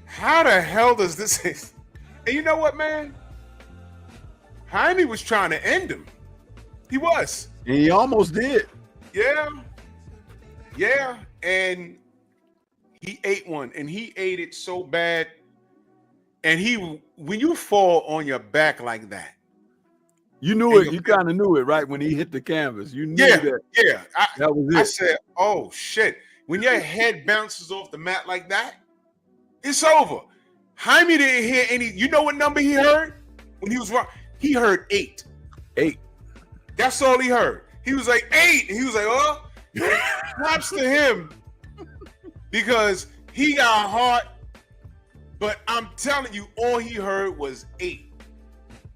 How the hell does this... And you know what, man? Jaime was trying to end him. He was. And he almost did. Yeah. And he ate one. And he ate it so bad. And when you fall on your back like that, you knew it. You kind of knew it, right? When he hit the canvas, you knew that. Yeah, that was it. I said, "Oh shit!" When your head bounces off the mat like that, it's over. Jaime didn't hear any. You know what number he heard when he was wrong? He heard 8. 8. That's all he heard. He was like 8, and he was like, "Oh." Props to him, because he got heart. But I'm telling you, all he heard was 8.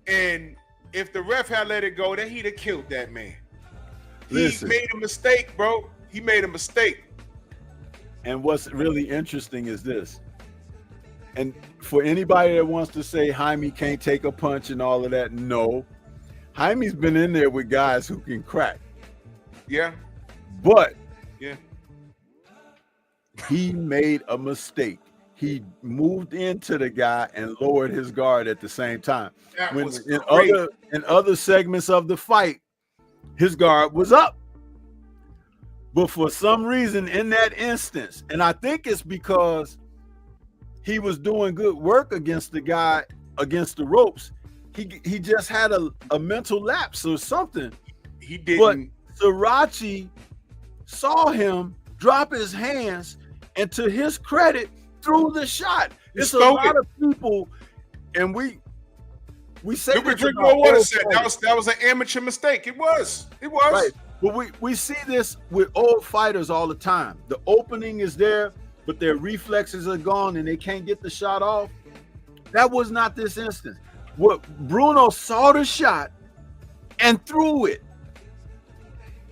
And if the ref had let it go, then he'd have killed that man. Listen, he made a mistake, bro. He made a mistake. And what's really interesting is this. And for anybody that wants to say Jaime can't take a punch and all of that, no. Jaime's been in there with guys who can crack. Yeah. But yeah, he made a mistake. He moved into the guy and lowered his guard at the same time. When in other segments of the fight, his guard was up. But for some reason in that instance, and I think it's because he was doing good work against the guy against the ropes, he just had a mental lapse or something. He didn't. But Sarachi saw him drop his hands, and to his credit, threw the shot. It's a lot of people, and we say you could drink more water. That was an amateur mistake. It was. Right. But we see this with old fighters all the time. The opening is there, but their reflexes are gone and they can't get the shot off. That was not this instance. What Bruno saw the shot and threw it.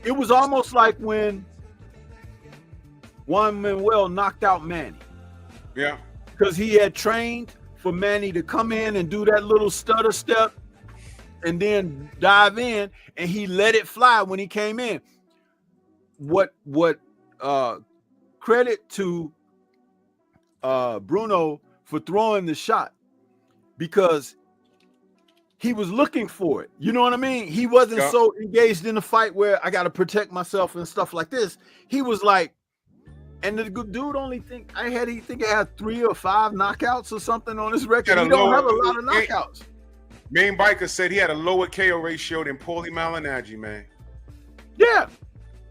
It was almost like when Juan Manuel knocked out Manny. Yeah. Because he had trained for Manny to come in and do that little stutter step and then dive in, and he let it fly when he came in. What credit to Bruno for throwing the shot, because he was looking for it. You know what I mean? He wasn't so engaged in the fight where I got to protect myself and stuff like this. He was like, and the dude only think I think he had 3 or 5 knockouts or something on his record. He don't have a lot of knockouts. Main Biker said he had a lower KO ratio than Paulie Malignaggi, man. Yeah.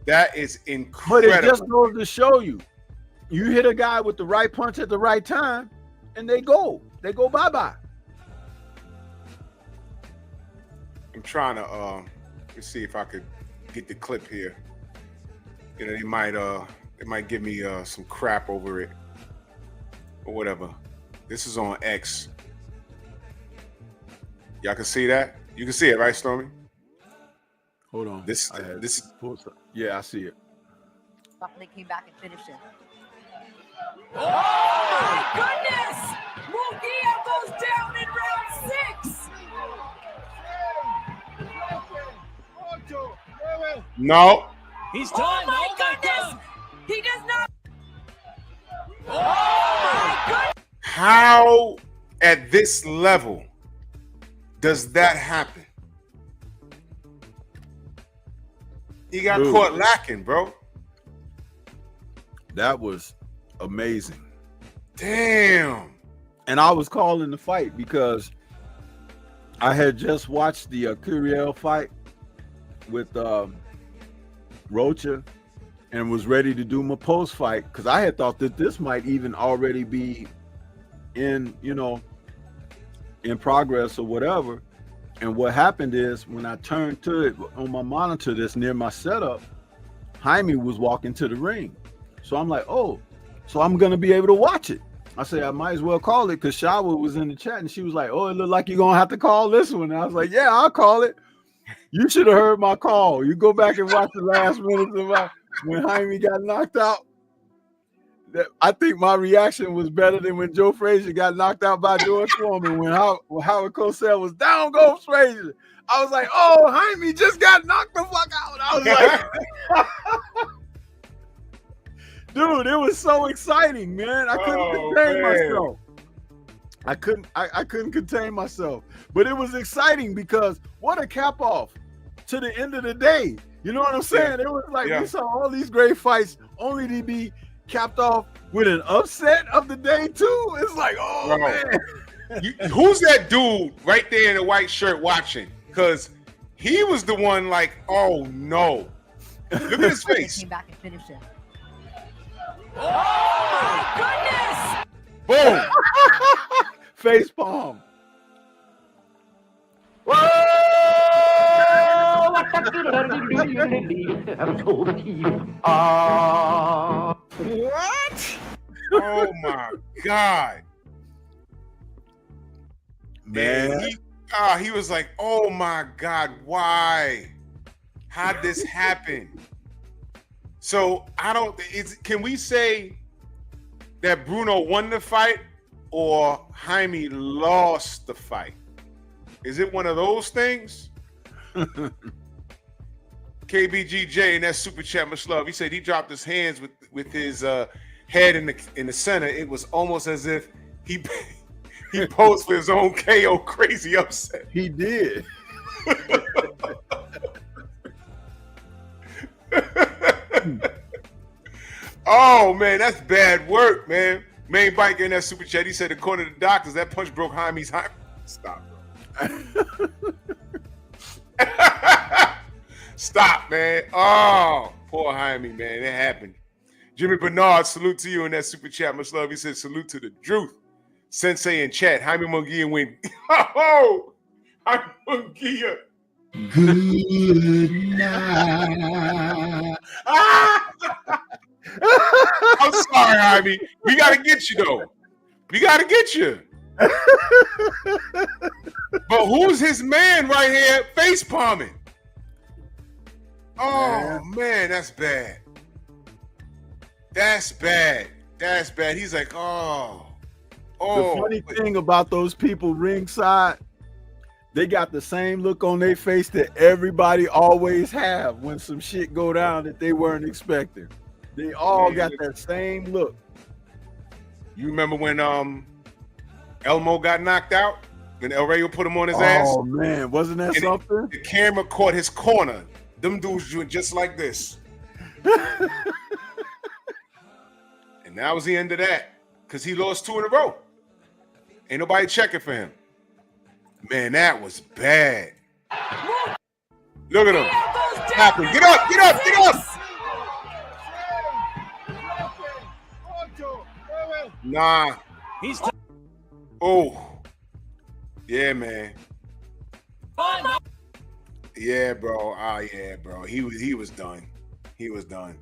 That is incredible. But it just goes to show you hit a guy with the right punch at the right time, and they go bye-bye. I'm trying to let's see if I could get the clip here. You know, they might give me some crap over it or whatever. This is on X. Y'all can see that? You can see it, right, Stormy? Hold on. This I had this pulled some- Yeah, I see it. They came back and finished it. Oh my goodness! Mugia goes down in round 6. no. He's done. Oh my goodness! He does not. Oh my goodness! How at this level does that happen? He got Dude. caught lacking, bro. That was amazing. Damn. And I was calling the fight because I had just watched the Curiel fight with Rocha and was ready to do my post fight because I had thought that this might even already be in, in progress or whatever. And what happened is when I turned to it on my monitor that's near my setup, Jaime was walking to the ring. So I'm like, oh, so I'm going to be able to watch it. I said, I might as well call it because Shawa was in the chat and she was like, oh, it looked like you're going to have to call this one. And I was like, yeah, I'll call it. You should have heard my call. You go back and watch the last minutes of when Jaime got knocked out. I think my reaction was better than when Joe Frazier got knocked out by George Foreman. When Howard Cosell was down goes Frazier. I was like, oh, Jaime just got knocked the fuck out. I was like, dude, it was so exciting, man. I couldn't contain myself. I couldn't contain myself. But it was exciting because what a cap off to the end of the day. You know what I'm saying? It was like we saw all these great fights only to be capped off with an upset of the day too. It's like, oh man. Who's that dude right there in the white shirt watching? Because he was the one like, oh no. Look at his face. Came back and finished it. Oh my goodness! Boom. Face palm. What? Oh my God. Man. He was like, oh my God, why? How'd this happen? So can we say that Bruno won the fight or Jaime lost the fight? Is it one of those things? KBGJ in that super chat, much love. He said he dropped his hands with his head in the center. It was almost as if he posed for his own KO crazy upset. He did. Oh man, that's bad work, man. Main biker in that super chat. He said, according to the doctors, that punch broke Jaime's hymen. Stop, bro. Stop, man. Oh, poor Jaime, man. It happened. Jimmy Bernard, salute to you in that super chat. Much love. He said, salute to the truth. Sensei in chat. Jaime Munguia win. Oh, Jaime Munguia. Good night. I'm sorry, Jaime. We got to get you, though. We got to get you. But who's his man right here face palming? Oh, man, that's bad. That's bad. That's bad. He's like, oh. The funny thing about those people ringside, they got the same look on their face that everybody always have when some shit go down that they weren't expecting. They all got that same look. You remember when Elmo got knocked out? When El Rayo put him on his ass? Oh, man. Wasn't that something? The camera caught his corner. Them dudes doing just like this. And that was the end of that. Because he lost 2 in a row. Ain't nobody checking for him. Man, that was bad. Look at him. Happen. Get up, get up, get up. Nah. Oh. Yeah, man. Yeah, bro. Yeah, bro. He was done. He was done.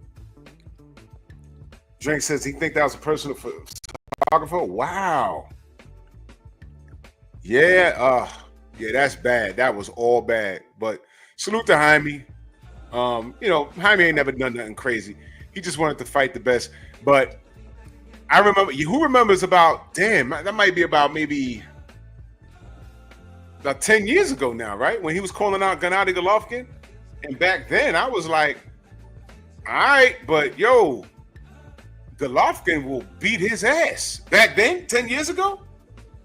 Drake says he think that was a personal photographer. Wow. Yeah, yeah, that's bad. That was all bad. But salute to Jaime. You know, Jaime ain't never done nothing crazy. He just wanted to fight the best. But I remember, who remembers about, damn, that might be about maybe about 10 years ago now, right? When he was calling out Gennady Golovkin. And back then, I was like, all right, but yo, Golovkin will beat his ass. Back then, 10 years ago,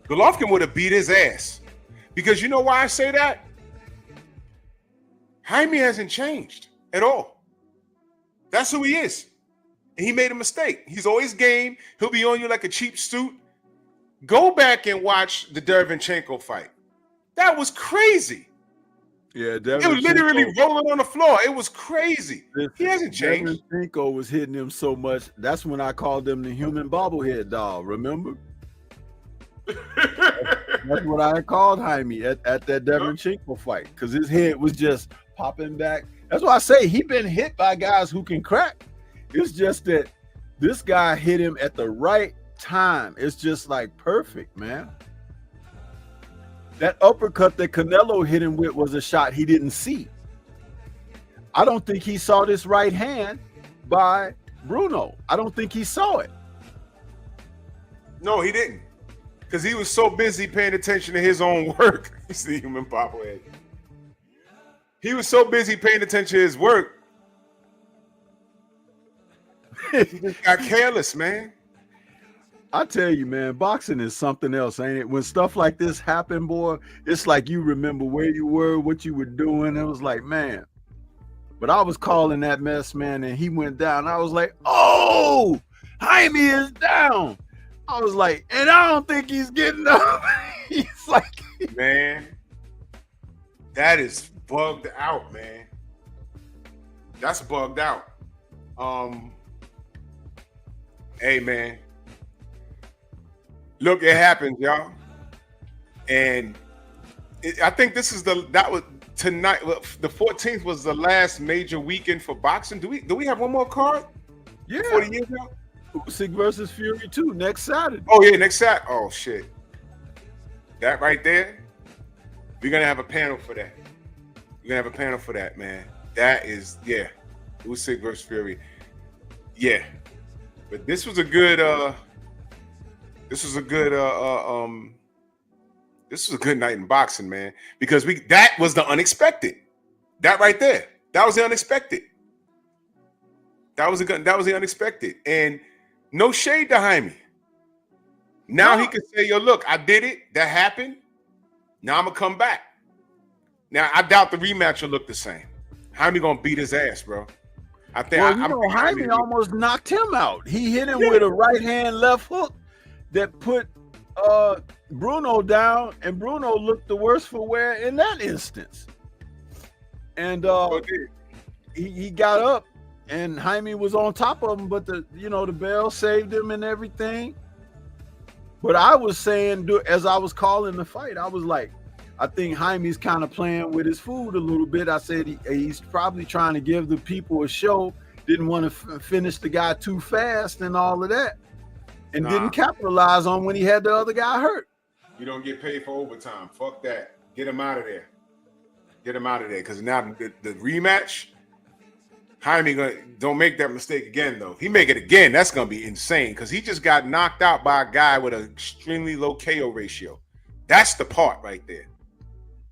Golovkin would have beat his ass. Because you know why I say that? Jaime hasn't changed at all. That's who he is. And he made a mistake. He's always game. He'll be on you like a cheap suit. Go back and watch the Derevyanchenko fight. That was crazy. Yeah, It was literally rolling on the floor. It was crazy. He hasn't changed. Derevyanchenko was hitting him so much. That's when I called him the human bobblehead doll. Remember? That's what I called Jaime at that Derevyanchenko fight, because his head was just popping back. That's why I say he been hit by guys who can crack. It's just that this guy hit him at the right time. It's just like perfect, man. That uppercut that Canelo hit him with was a shot he didn't see. I don't think he saw this right hand by Bruno. I don't think he saw it. No, he didn't. Because he was so busy paying attention to his own work. He's the human bobblehead. He was so busy paying attention to his work. He just got careless, man. I tell you, man, boxing is something else, ain't it? When stuff like this happen, boy, it's like you remember where you were, what you were doing. It was like, man. But I was calling that mess, man, and he went down. I was like, oh, Jaime is down. I was like, and I don't think he's getting up. He's like, man, that is bugged out, man. That's bugged out. Hey, man. Look, it happens, y'all. And I think this is that was tonight. The 14th was the last major weekend for boxing. Do we have one more card? yeah, 40 years ago? Usyk versus Fury 2 next Saturday. Oh, yeah, next Saturday. Oh, shit. That right there, we're going to have a panel for that. We're going to have a panel for that, man. That is, yeah. Usyk versus Fury. Yeah. But this was a good this was a good night in boxing, man. Because that was the unexpected. That right there. That was the unexpected. That was the unexpected. And no shade to Jaime. Now he can say, yo, look, I did it. That happened. Now I'm going to come back. Now, I doubt the rematch will look the same. Jaime going to beat his ass, bro. I think Jaime almost knocked him out. He hit him with a right hand left hook that put Bruno down, and Bruno looked the worse for wear in that instance. And he got up, and Jaime was on top of him, but the bell saved him and everything. But I was saying, as I was calling the fight, I was like, I think Jaime's kind of playing with his food a little bit. I said he's probably trying to give the people a show, didn't want to finish the guy too fast and all of that, and didn't capitalize on when he had the other guy hurt. You don't get paid for overtime. Fuck that. Get him out of there. Get him out of there. Because now the rematch, Jaime don't make that mistake again, though. If he make it again, that's going to be insane, because he just got knocked out by a guy with an extremely low KO ratio. That's the part right there.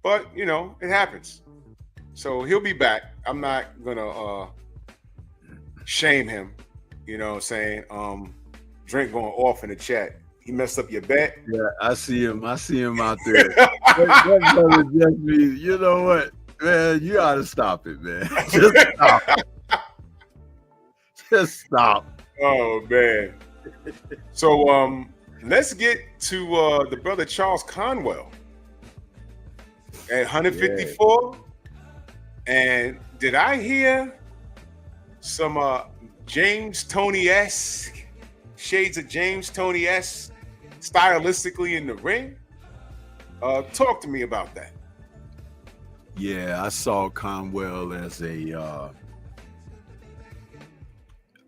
But, it happens. So he'll be back. I'm not going to shame him. You know what I'm saying? Drink going off in the chat. He messed up your bet. Yeah, I see him out there. that brother just me. You know what, man? You gotta stop it, man. Just stop. Just stop. Oh man. So let's get to the brother Charles Conwell at 154. Yeah. And did I hear some James Toney-esque shades of James Toney-esque stylistically in the ring? Talk to me about that. Yeah, I saw Conwell as a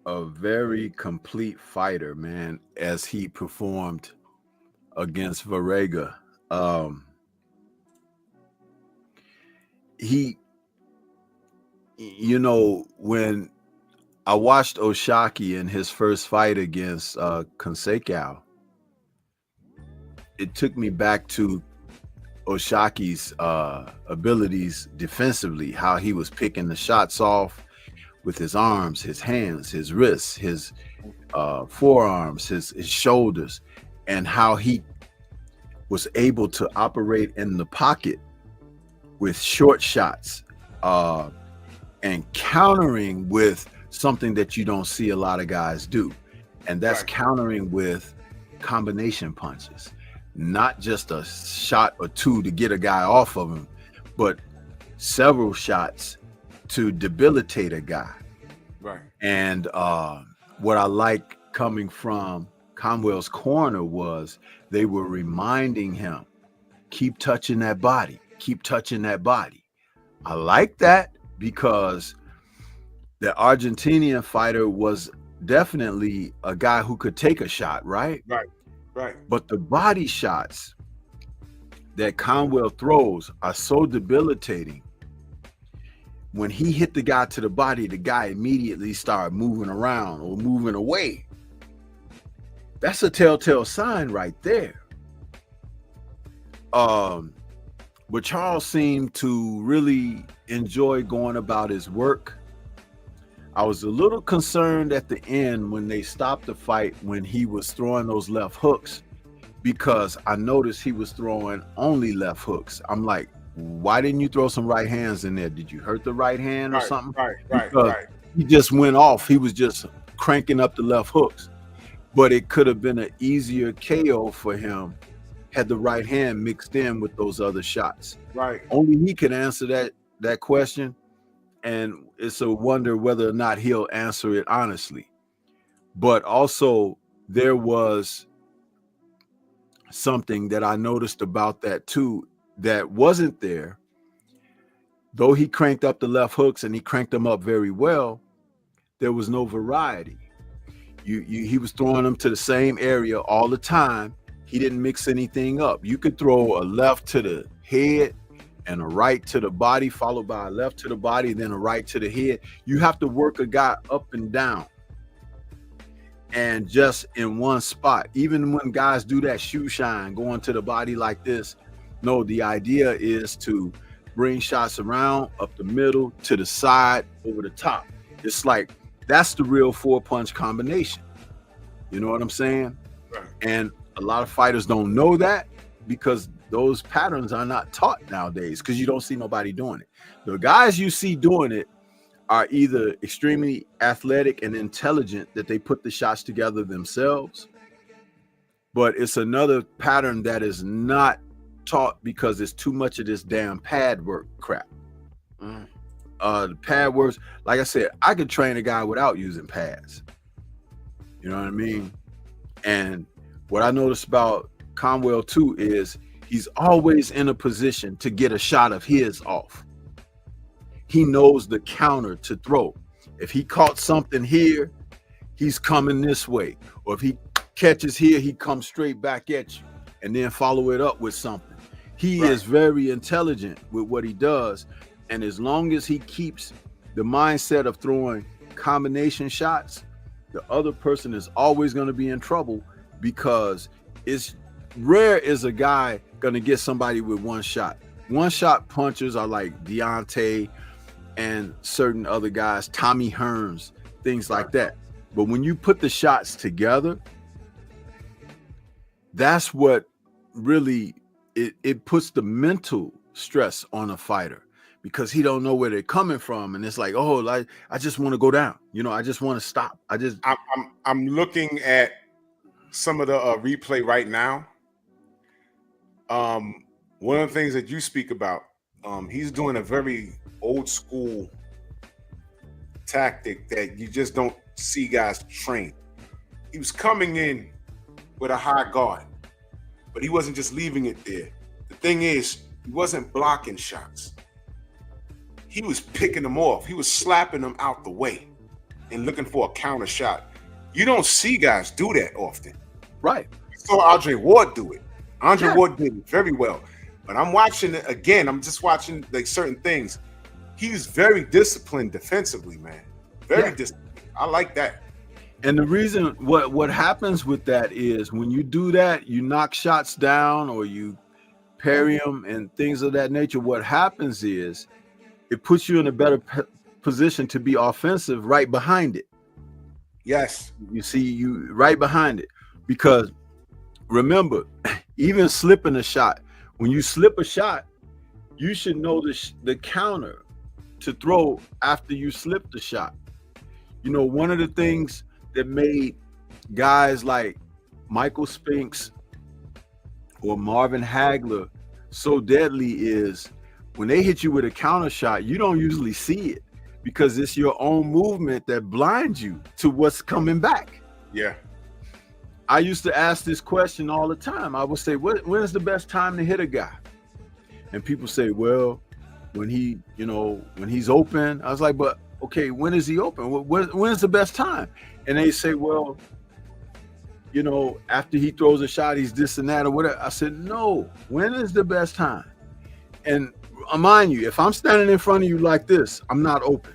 very complete fighter, man, as he performed against Varega. You know, when I watched Oshaki in his first fight against Consequao, it took me back to Oshaki's abilities defensively, how he was picking the shots off with his arms, his hands, his wrists, his forearms, his shoulders, and how he was able to operate in the pocket with short shots and countering with something that you don't see a lot of guys do. And that's countering with combination punches. Not just a shot or two to get a guy off of him, but several shots to debilitate a guy. Right. And what I like coming from Conwell's corner was they were reminding him, keep touching that body, keep touching that body. I like that because the Argentinian fighter was definitely a guy who could take a shot, right? Right. Right. But the body shots that Conwell throws are so debilitating. When he hit the guy to the body, the guy immediately started moving around or moving away. That's a telltale sign right there. But Charles seemed to really enjoy going about his work. I was a little concerned at the end when they stopped the fight when he was throwing those left hooks, because I noticed he was throwing only left hooks. I'm like, why didn't you throw some right hands in there? Did you hurt the right hand or something? Right. He just went off. He was just cranking up the left hooks. But it could have been an easier KO for him had the right hand mixed in with those other shots. Right. Only he can answer that question. And it's a wonder whether or not he'll answer it honestly. But also, there was something that I noticed about that too that wasn't there. Though he cranked up the left hooks and he cranked them up very well, there was no variety. He was throwing them to the same area all the time. He didn't mix anything up. You could throw a left to the head and a right to the body, followed by a left to the body, then a right to the head. You have to work a guy up and down and just in one spot. Even when guys do that shoe shine, going to the body like this, no, the idea is to bring shots around, up the middle, to the side, over the top. It's like, that's the real 4-punch combination. You know what I'm saying? Right. And a lot of fighters don't know that because those patterns are not taught nowadays because you don't see nobody doing it. The guys you see doing it are either extremely athletic and intelligent that they put the shots together themselves, but it's another pattern that is not taught because it's too much of this damn pad work crap. The pad works, like I said, I could train a guy without using pads. You know what I mean? And what I noticed about Conwell too is he's always in a position to get a shot of his off. He knows the counter to throw. If he caught something here, he's coming this way. Or if he catches here, he comes straight back at you and then follow it up with something. He is very intelligent with what he does. And as long as he keeps the mindset of throwing combination shots, the other person is always going to be in trouble because it's rare is a guy going to get somebody with one shot. One shot punchers are like Deontay and certain other guys, Tommy Hearns, things like that. But when you put the shots together, that's what really it puts the mental stress on a fighter because he don't know where they're coming from, and it's like, oh, like I just want to go down, you know, I just want to stop. I'm looking at some of the replay right now. One of the things that you speak about, he's doing a very old school tactic that you just don't see guys train. He was coming in with a high guard, but he wasn't just leaving it there. The thing is, he wasn't blocking shots. He was picking them off. He was slapping them out the way and looking for a counter shot. You don't see guys do that often. Right. You saw Andre Ward do it. Andre Ward did it very well. But I'm watching it again. I'm just watching like certain things. he's very disciplined defensively, man. Very disciplined. I like that. And the reason what happens with that is when you do that, you knock shots down or you parry them and things of that nature. What happens is it puts you in a better position to be offensive right behind it. Yes. You see, you right behind it, because remember, even slipping a shot, when you slip a shot, you should know the counter to throw after you slip the shot. You know, one of the things that made guys like Michael Spinks or Marvin Hagler so deadly is when they hit you with a counter shot, you don't usually see it because it's your own movement that blinds you to what's coming back. Yeah. I used to ask this question all the time. I would say, when is the best time to hit a guy? And people say, well, when he's open. I was like, but okay, when is he open? When is the best time? And they say, well, after he throws a shot, he's this and that or whatever. I said, no, when is the best time? And mind you, if I'm standing in front of you like this, I'm not open.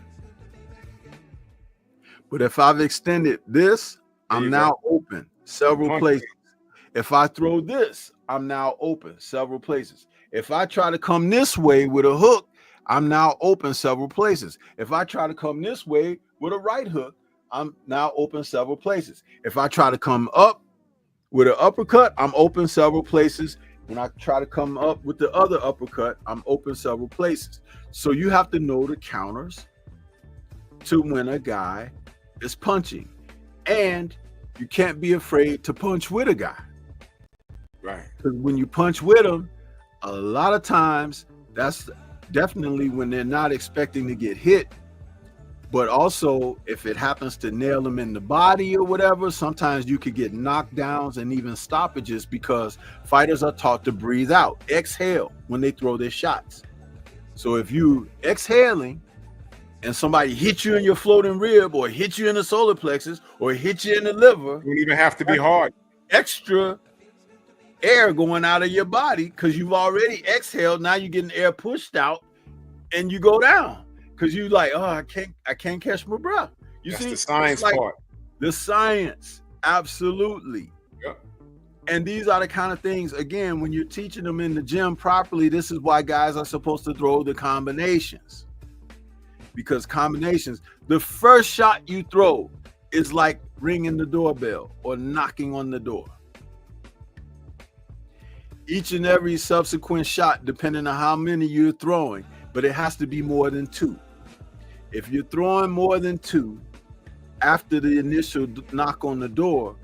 But if I've extended this, I'm now open several places. If I throw this, I'm now open several places. If I try to come this way with a hook, I'm now open several places. If I try to come this way with a right hook, I'm now open several places. If I try to come up with an uppercut, I'm open several places. When I try to come up with the other uppercut, I'm open several places. So you have to know the counters to when a guy is punching. And you can't be afraid to punch with a guy. Right. Because when you punch with him, a lot of times that's definitely when they're not expecting to get hit. But also, if it happens to nail them in the body or whatever, sometimes you could get knockdowns and even stoppages because fighters are taught to breathe out, exhale when they throw their shots. So if you exhaling and somebody hits you in your floating rib or hit you in the solar plexus or hit you in the liver, you don't even have to be hard. Extra air going out of your body because you've already exhaled. Now you're getting air pushed out and you go down. Because you like, oh, I can't catch my breath. That's the science part. The science, absolutely. Yep. And these are the kind of things, again, when you're teaching them in the gym properly, this is why guys are supposed to throw the combinations. Because combinations, the first shot you throw is like ringing the doorbell or knocking on the door. Each and every subsequent shot, depending on how many you're throwing, but it has to be more than two. If you're throwing more than two after the initial knock on the door,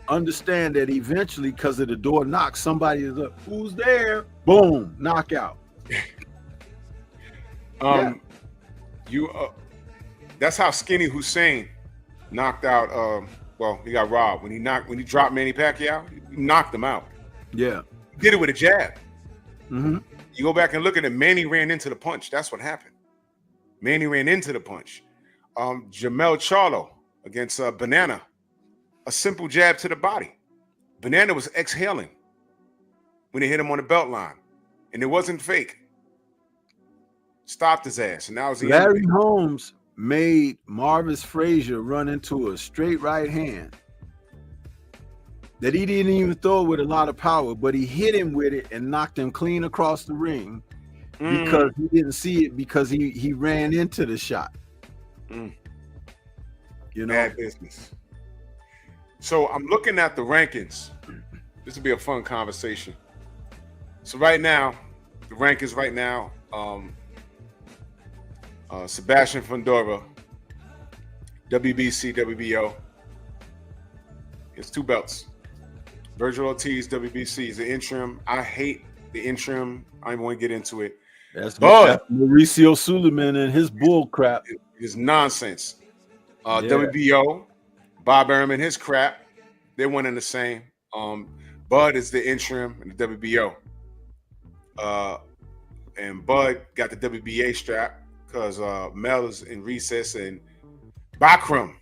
understand that eventually, because of the door knock, somebody is up. Who's there? Boom, knockout. That's how Skinny Hussein knocked out. He got robbed when he dropped Manny Pacquiao. He knocked him out. Yeah, he did it with a jab. Mm-hmm. You go back and look at it. Manny ran into the punch. That's what happened. Manny ran into the punch. Jamel Charlo against Banana, a simple jab to the body. Banana was exhaling when they hit him on the belt line, and it wasn't fake. Stopped his ass, and now it's Larry Holmes made Marvis Frazier run into a straight right hand that he didn't even throw with a lot of power, but he hit him with it and knocked him clean across the ring because he didn't see it because he ran into the shot. Bad business. So I'm looking at the rankings. This will be a fun conversation. So right now, the rankings right now, Sebastian Fundora, WBC, WBO. It's 2 belts. Virgil Ortiz, WBC, is the interim. I hate the interim. I don't want to get into it. That's Mauricio Suleiman and his bull crap. It is nonsense. WBO, Bob Arum and his crap. They're one and the same. Bud is the interim in the WBO. And Bud got the WBA strap because Mel is in recess, and Bakram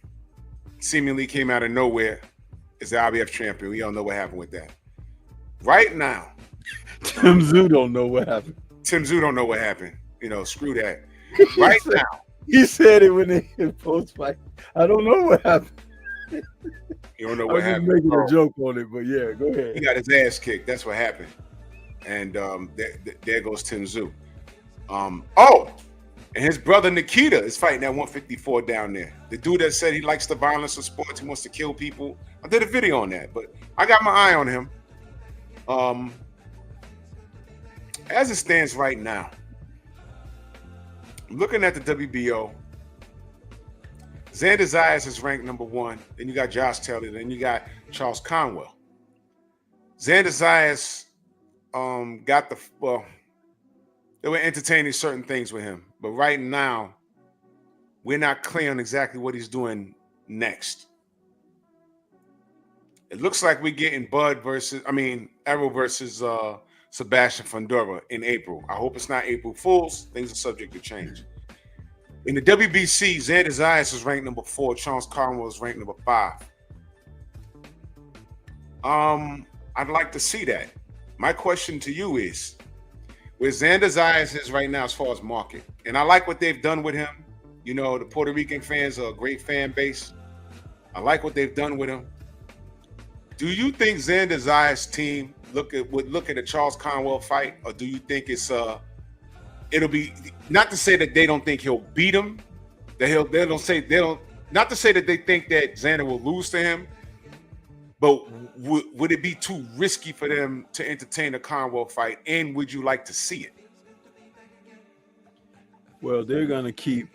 seemingly came out of nowhere as the IBF champion. We all know what happened with that. Right now, Tim Tszyu don't know what happened. Tim Tszyu don't know what happened. Screw that. Right now. He said it when they in post fight. I don't know what happened. You don't know I what was just happened. making bro. a joke on it, but yeah, go He ahead. got his ass kicked. That's what happened. And there goes Tim Tszyu. And his brother Nikita is fighting at 154 down there. The dude that said he likes the violence of sports, he wants to kill people. I did a video on that, but I got my eye on him. As it stands right now, looking at the WBO, Xander Zayas is ranked number 1. Then you got Josh Taylor. Then you got Charles Conwell. Xander Zayas got they were entertaining certain things with him. But right now, we're not clear on exactly what he's doing next. It looks like we're getting Errol versus Sebastian Fundora in April. I hope it's not April Fools. Things are subject to change. In the WBC, Xander Zayas is ranked number 4. Charles Conwell is ranked number 5. I'd like to see that. My question to you is, where Xander Zayas is right now as far as market, and I like what they've done with him. You know, the Puerto Rican fans are a great fan base. I like what they've done with him. Do you think Xander Zayas' team would look at a Charles Conwell fight, or do you think it'll be, not to say that they don't think he'll beat him, not to say that they think that Xander will lose to him, but would it be too risky for them to entertain a Conwell fight, and would you like to see it? Well, they're gonna keep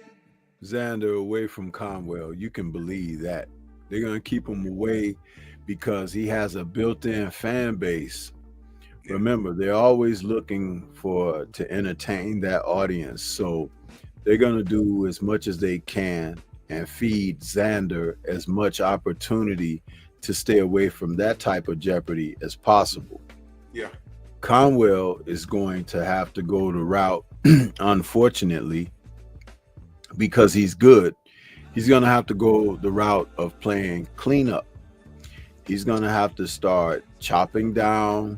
Xander away from Conwell. You can believe that. They're gonna keep him away because he has a built-in fan base. Remember, they're always looking to entertain that audience. So they're going to do as much as they can and feed Xander as much opportunity to stay away from that type of jeopardy as possible. Yeah. Conwell is going to have to go the route, unfortunately, because he's good. He's going to have to go the route of playing cleanup. He's going to have to start chopping down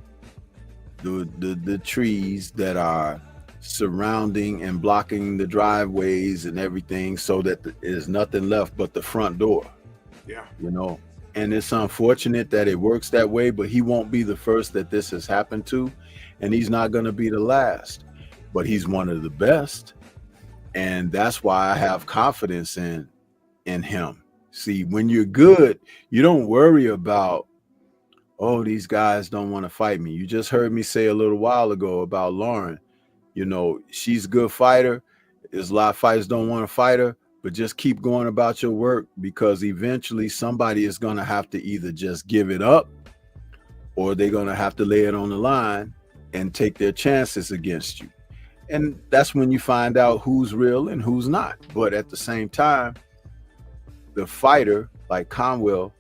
the trees that are surrounding and blocking the driveways and everything, so that there's nothing left but the front door. Yeah. You know, and it's unfortunate that it works that way, but he won't be the first that this has happened to, and he's not going to be the last, but he's one of the best. And that's why I have confidence in him. See, when you're good, you don't worry about, oh, these guys don't want to fight me. You just heard me say a little while ago about Lauren. You know, she's a good fighter. There's a lot of fighters don't want to fight her, but just keep going about your work, because eventually somebody is going to have to either just give it up, or they're going to have to lay it on the line and take their chances against you. And that's when you find out who's real and who's not. But at the same time, the fighter like Conwell,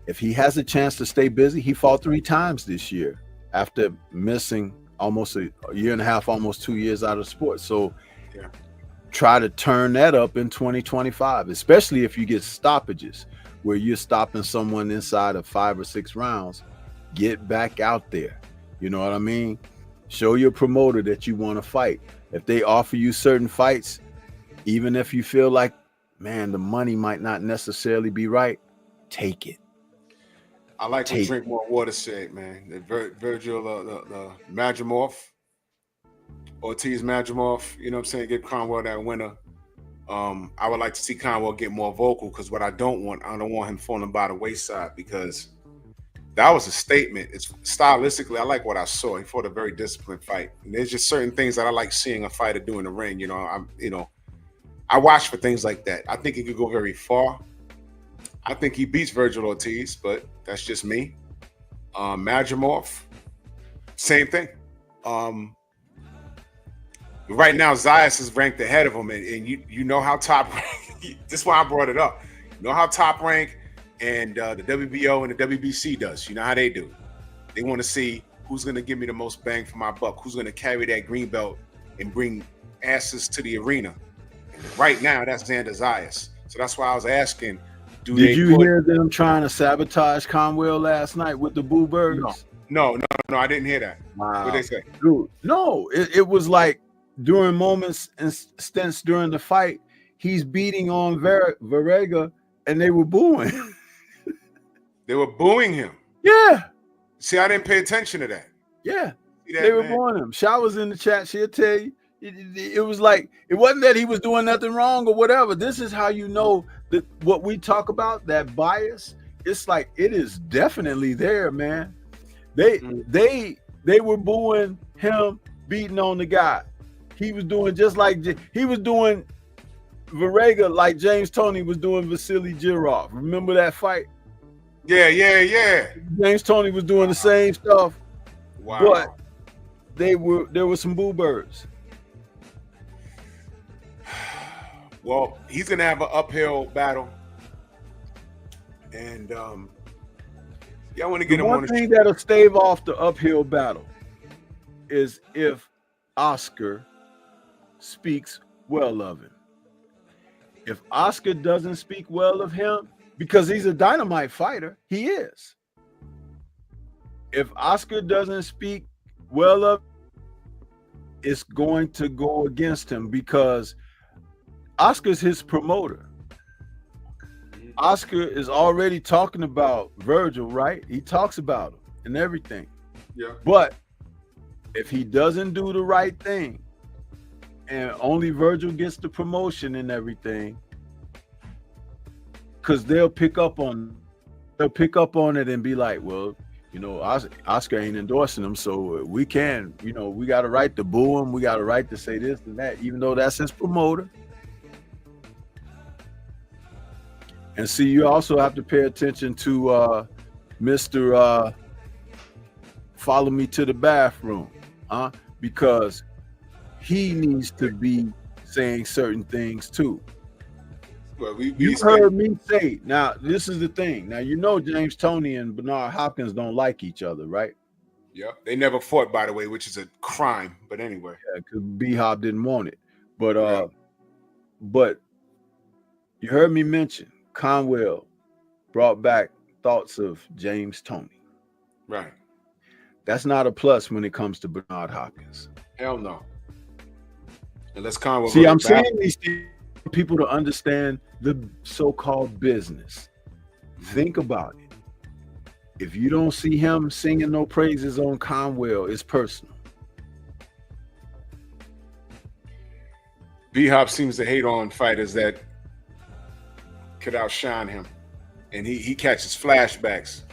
if he has a chance to stay busy, he fought 3 times this year after missing almost a year and a half, almost 2 years out of sport. So Yeah. try to turn that up in 2025, especially if you get stoppages where you're stopping someone inside of 5 or 6 rounds. Get back out there. You know what I mean? Show your promoter that you want to fight. If they offer you certain fights, even if you feel like, man, the money might not necessarily be right, take it. I like to drink more water said, man. Virgil, the Madrimorph, Ortiz Madrimorph, you know what I'm saying, give Conwell that winner. I would like to see Conwell get more vocal, because what I don't want him falling by the wayside, because that was a statement. It's stylistically, I like what I saw. He fought a very disciplined fight. And there's just certain things that I like seeing a fighter do in the ring. You know, I watch for things like that. I think he could go very far. I think he beats Virgil Ortiz, but that's just me. Madrimorph, same thing. Right now, Zayas is ranked ahead of him, and you know how top rank. This is why I brought it up. You know how top rank and the WBO and the WBC does. You know how they do. They want to see who's going to give me the most bang for my buck, who's going to carry that green belt and bring asses to the arena. And right now, that's Xander Zayas. So that's why I was asking, did you hear them trying to sabotage Conwell last night with the Boo Burgers? No, I didn't hear that. Wow. What they say? Dude, no, it was like during moments and stints during the fight, he's beating on Varega, and they were booing. They were booing him. Yeah. See, I didn't pay attention to that. Yeah. That, they were man? booing him. Shaw was in the chat. She'll tell you. It was like, it wasn't that he was doing nothing wrong or whatever. This is how you know that what we talk about, that bias, it's like it is definitely there, man. They were booing him beating on the guy. He was doing just like he was doing Varega like James Toney was doing Vasily Girov. Remember that fight? Yeah. James Toney was doing the same stuff. Wow. But there were some boo birds. Well, he's gonna have an uphill battle, and I want to get him on. One thing that'll stave off the uphill battle is if Oscar speaks well of him. If Oscar doesn't speak well of him, because he's a dynamite fighter, he is. If Oscar doesn't speak well of, it's going to go against him because Oscar's his promoter. Oscar is already talking about Virgil, right? He talks about him and everything. Yeah. But if he doesn't do the right thing and only Virgil gets the promotion and everything, because they'll pick up on it and be like, well, you know, Oscar ain't endorsing him, so we can, you know, we got a right to boo him. We got a right to say this and that, even though that's his promoter. And see, you also have to pay attention to Mr. Follow me to the bathroom, because he needs to be saying certain things too. Well, you heard me say, now this is the thing. Now, you know, James Toney and Bernard Hopkins don't like each other, right? Yeah, they never fought, by the way, which is a crime. But anyway, yeah, because B-Hop didn't want it. But but you heard me mention Conwell brought back thoughts of James Toney. Right. That's not a plus when it comes to Bernard Hopkins. Hell no. Unless Conwell. See, I'm saying these things for people to understand the so-called business. Think about it. If you don't see him singing no praises on Conwell, it's personal. B-Hop seems to hate on fighters that could outshine him, and he catches flashbacks.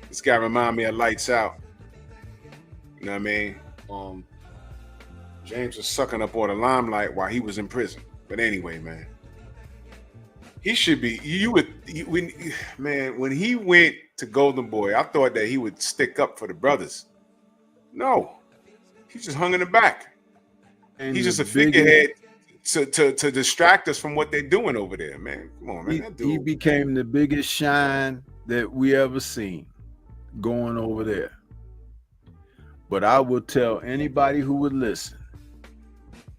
This guy remind me of Lights Out. You know what I mean? James was sucking up all the limelight while he was in prison. But anyway, man, he should be. When he went to Golden Boy, I thought that he would stick up for the brothers. No, he just hung in the back. And he's just a figurehead to distract us from what they're doing over there, man. Come on, man. He became the biggest shine that we ever seen going over there. But I will tell anybody who would listen,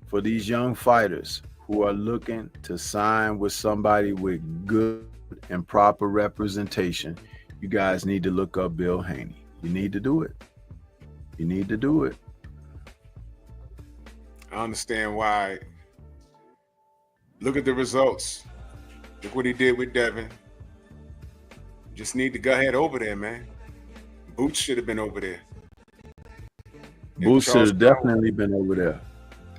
for these young fighters who are looking to sign with somebody with good and proper representation, you guys need to look up Bill Haney. You need to do it. You need to do it. I understand why. Look at the results. Look what he did with Devin. Just need to go ahead over there, man. Boots should have been over there. Boots should have definitely been over there.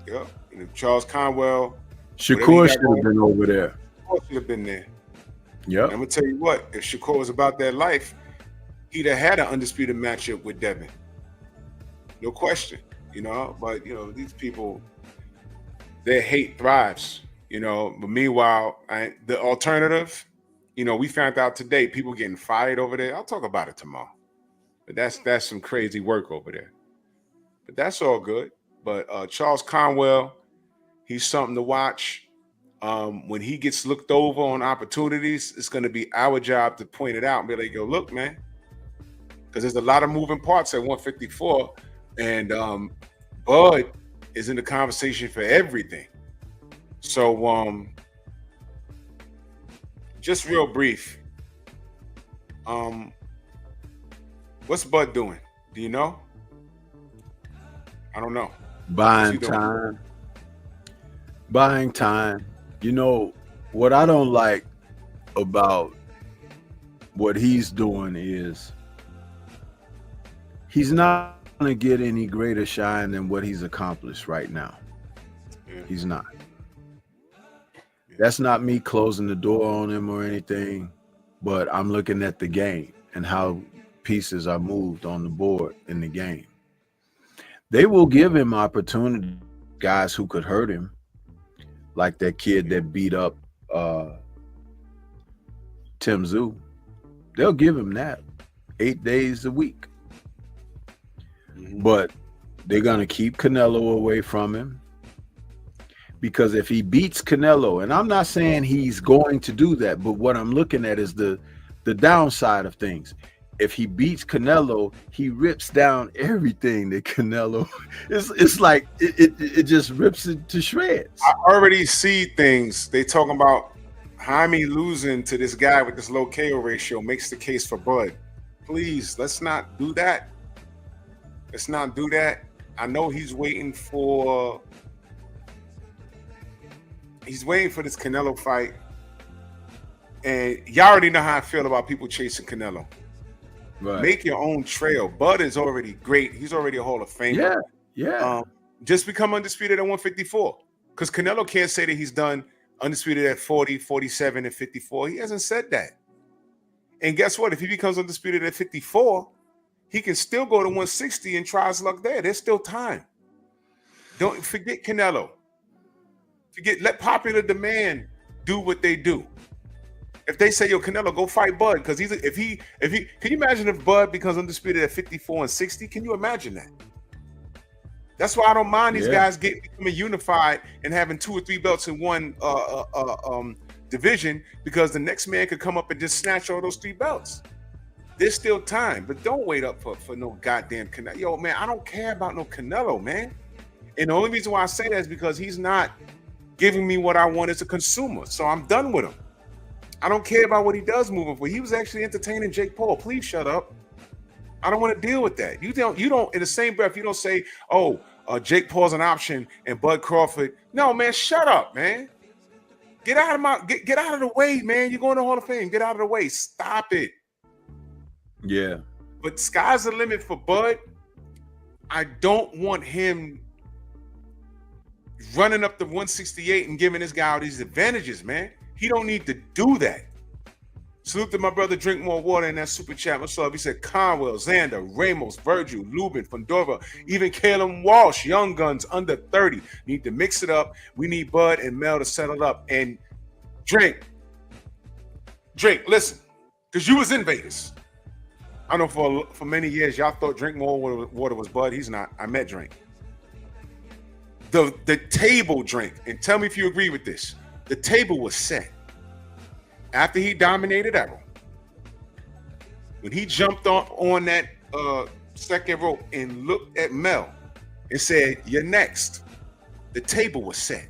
Yep. And if Charles Conwell, Shakur should have been over there. Shakur should have been there. Yeah. I'm gonna tell you what, if Shakur was about that life, he'd have had an undisputed matchup with Devin. No question. You know, but you know, these people, their hate thrives, you know. But meanwhile, the alternative, you know, we found out today people getting fired over there. I'll talk about it tomorrow. But that's some crazy work over there. But that's all good. But Charles Conwell, he's something to watch. When he gets looked over on opportunities, it's going to be our job to point it out and be like, yo, look, man, because there's a lot of moving parts at 154. And Bud is in the conversation for everything. So just real brief. What's Bud doing? Do you know? I don't know. Buying time. Buying time. You know, what I don't like about what he's doing is he's not going to get any greater shine than what he's accomplished right now. He's not. That's not me closing the door on him or anything, but I'm looking at the game and how pieces are moved on the board in the game. They will give him opportunity, guys who could hurt him, like that kid that beat up Tim Tszyu. They'll give him that 8 days a week. But they're going to keep Canelo away from him, because if he beats Canelo, and I'm not saying he's going to do that, but what I'm looking at is the downside of things. If he beats Canelo, he rips down everything that Canelo. It's like it just rips it to shreds. I already see things. They talking about Jaime losing to this guy with this low KO ratio makes the case for Bud. Please, let's not do that. Let's not do that. I know he's waiting for this Canelo fight. And y'all already know how I feel about people chasing Canelo. Right. Make your own trail. Bud is already great. He's already a Hall of Famer. Yeah. Just become undisputed at 154. Because Canelo can't say that he's done undisputed at 40, 47, and 54. He hasn't said that. And guess what? If he becomes undisputed at 54, he can still go to 160 and try his luck there. There's still time. Don't forget Canelo. Let popular demand do what they do. If they say, yo, Canelo, go fight Bud, because if he can you imagine if Bud becomes undisputed at 54 and 60? Can you imagine that? That's why I don't mind these guys becoming unified and having 2 or 3 belts in one division, because the next man could come up and just snatch all those 3 belts. There's still time, but don't wait up for no goddamn Canelo. Yo, man, I don't care about no Canelo, man. And the only reason why I say that is because he's not giving me what I want as a consumer. So I'm done with him. I don't care about what he does moving forward. He was actually entertaining Jake Paul. Please shut up. I don't want to deal with that. You don't in the same breath, you don't say, oh, Jake Paul's an option and Bud Crawford. No, man, shut up, man. Get out of the way, man. You're going to Hall of Fame. Get out of the way. Stop it. Yeah. But sky's the limit for Bud. I don't want him running up to 168 and giving this guy all these advantages, man. He don't need to do that. Salute to my brother, Drink More Water, in that super chat. What's up? He said Conwell, Xander, Ramos, Virgil, Lubin, Fondora, even Caleb Walsh, young guns under 30. Need to mix it up. We need Bud and Mel to settle up. And Drink, listen, because you was in Vegas. I know for many years, y'all thought Drink More Water was Bud. He's not. I met Drink. The table, Drink, and tell me if you agree with this. The table was set after he dominated Errol. When he jumped on that second rope and looked at Mel and said, "You're next," the table was set.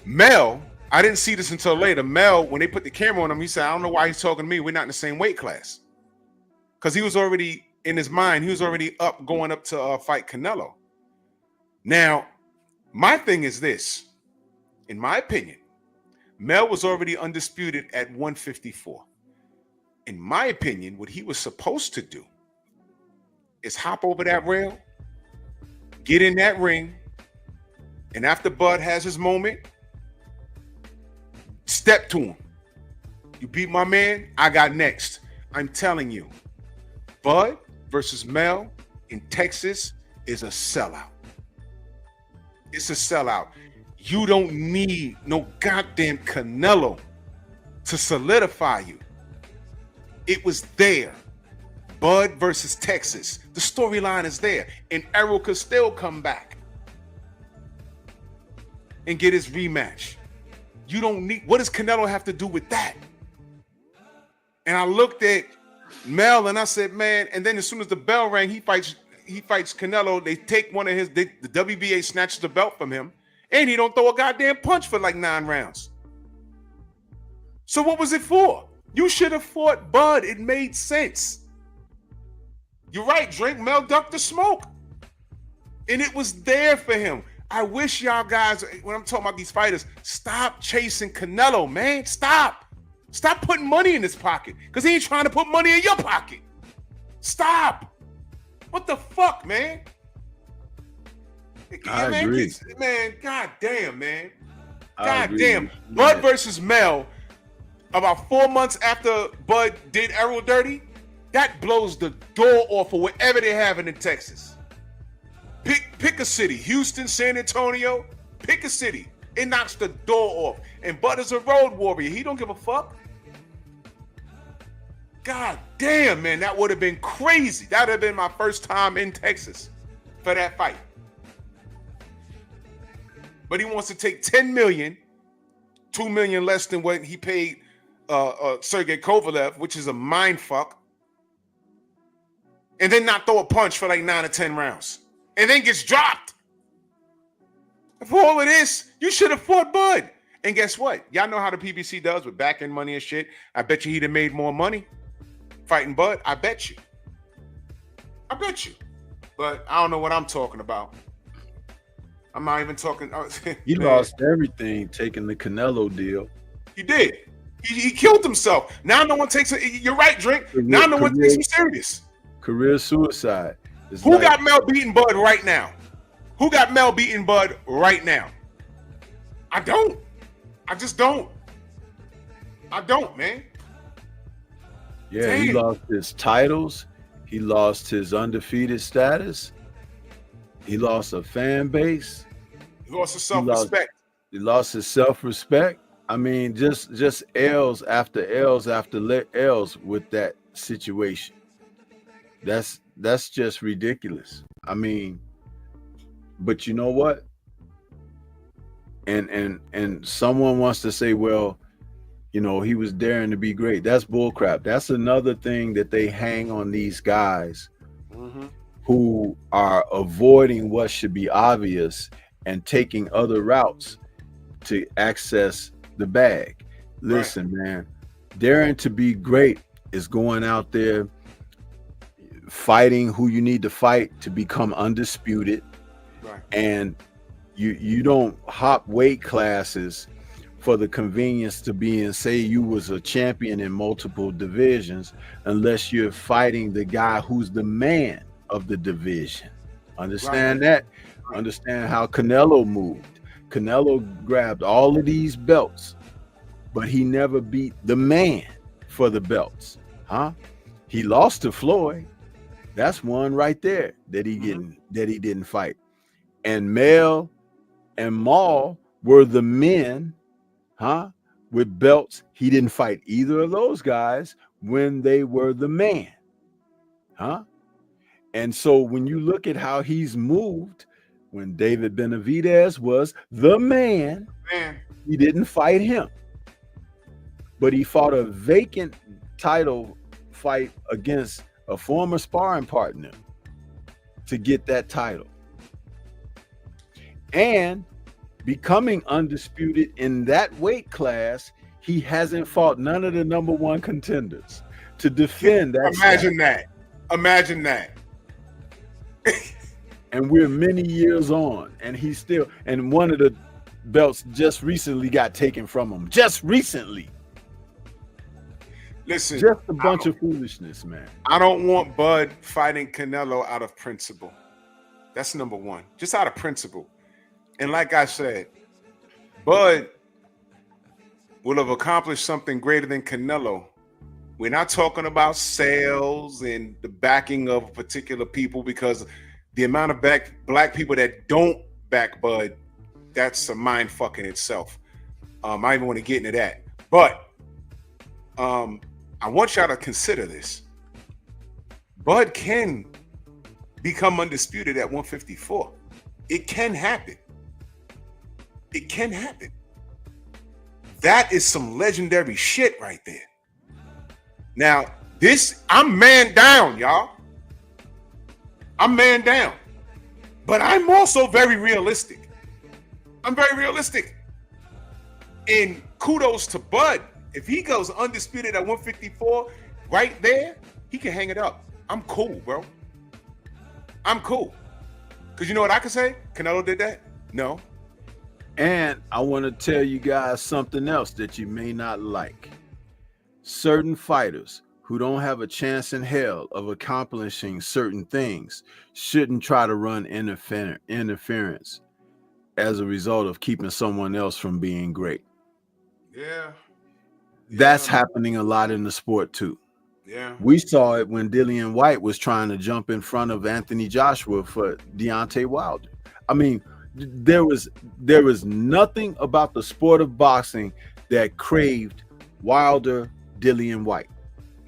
Mel, I didn't see this until later. Mel, when they put the camera on him, he said, "I don't know why he's talking to me. We're not in the same weight class." Because he was already, in his mind, he was already going up to fight Canelo. Now, my thing is this. In my opinion, Mel was already undisputed at 154. In my opinion, what he was supposed to do is hop over that rail, get in that ring, and after Bud has his moment, step to him. You beat my man, I got next. I'm telling you, Bud versus Mel in Texas is a sellout. It's a sellout. You don't need no goddamn Canelo to solidify you. It was there. Bud versus Texas. The storyline is there. And Errol could still come back and get his rematch. You don't need, what does Canelo have to do with that? And I looked at Mel and I said, man, and then as soon as the bell rang, he fights Canelo. They take one of the WBA snatches the belt from him. And he don't throw a goddamn punch for like 9 rounds. So what was it for? You should have fought Bud. It made sense. You're right, Drink. Mel ducked the smoke. And it was there for him. I wish y'all guys, when I'm talking about these fighters, stop chasing Canelo, man. Stop. Stop putting money in his pocket. Because he ain't trying to put money in your pocket. Stop. What the fuck, man? I agree. Man, god damn, man. I God agree. damn. Bud versus Mel, about 4 months after Bud did Errol dirty, that blows the door off of whatever they're having in Texas. Pick a city. Houston, San Antonio. Pick a city. It knocks the door off. And Bud is a road warrior. He don't give a fuck. God damn, man. That would have been crazy. That would have been my first time in Texas for that fight. But he wants to take $10 million, $2 million less than what he paid Sergey Kovalev, which is a mind fuck. And then not throw a punch for like 9 or 10 rounds. And then gets dropped. For all of this, you should have fought Bud. And guess what? Y'all know how the PBC does with back end money and shit. I bet you he'd have made more money fighting Bud. I bet you. But I don't know what I'm talking about. I'm not even talking. He lost everything taking the Canelo deal. He did. He killed himself. Now no one takes it. You're right, Drink. Now no one takes him serious. Career suicide. Who got Mel beating Bud right now? Who got Mel beating Bud right now? I don't. I just don't. I don't, man. Yeah, Damn. He lost his titles. He lost his undefeated status. He lost a fan base. He lost his self-respect. He lost his self-respect. I mean, just L's after L's after L's with that situation. That's just ridiculous. I mean, but you know what? And someone wants to say, well, you know, he was daring to be great. That's bullcrap. That's another thing that they hang on these guys who are avoiding what should be obvious and taking other routes to access the bag. Listen, man, daring to be great is going out there fighting who you need to fight to become undisputed. And you don't hop weight classes for the convenience to be and say you was a champion in multiple divisions unless you're fighting the guy who's the man of the division. Understand that? Understand how Canelo moved. Canelo grabbed all of these belts, but he never beat the man for the belts. He lost to Floyd. That's one right there that he didn't fight. And Mel and Maul were the men, with belts. He didn't fight either of those guys when they were the man, And so when you look at how he's moved, when David Benavidez was the man, he didn't fight him. But he fought a vacant title fight against a former sparring partner to get that title. And becoming undisputed in that weight class, he hasn't fought none of the number one contenders to defend that. Imagine that. And we're many years on, and he's still, and one of the belts just recently got taken from him. Just recently. Listen, just a bunch of foolishness, man. I don't want Bud fighting Canelo out of principle. That's number one. Just out of principle. And like I said, Bud will have accomplished something greater than Canelo. We're not talking about sales and the backing of particular people, because the amount of black people that don't back Bud, that's a mind fuck in itself. I even want to get into that. But I want y'all to consider this. Bud can become undisputed at 154. It can happen. It can happen. That is some legendary shit right there. Now, I'm man down, y'all. I'm man down. But I'm also very realistic. I'm very realistic. And kudos to Bud. If he goes undisputed at 154, right there, he can hang it up. I'm cool, bro. I'm cool. Because you know what I could say? Canelo did that? No. And I want to tell you guys something else that you may not like. Certain fighters who don't have a chance in hell of accomplishing certain things shouldn't try to run interference as a result of keeping someone else from being great. Yeah. That's happening a lot in the sport too. Yeah. We saw it when Dillian White was trying to jump in front of Anthony Joshua for Deontay Wilder. I mean, there was nothing about the sport of boxing that craved Wilder, Dillian White.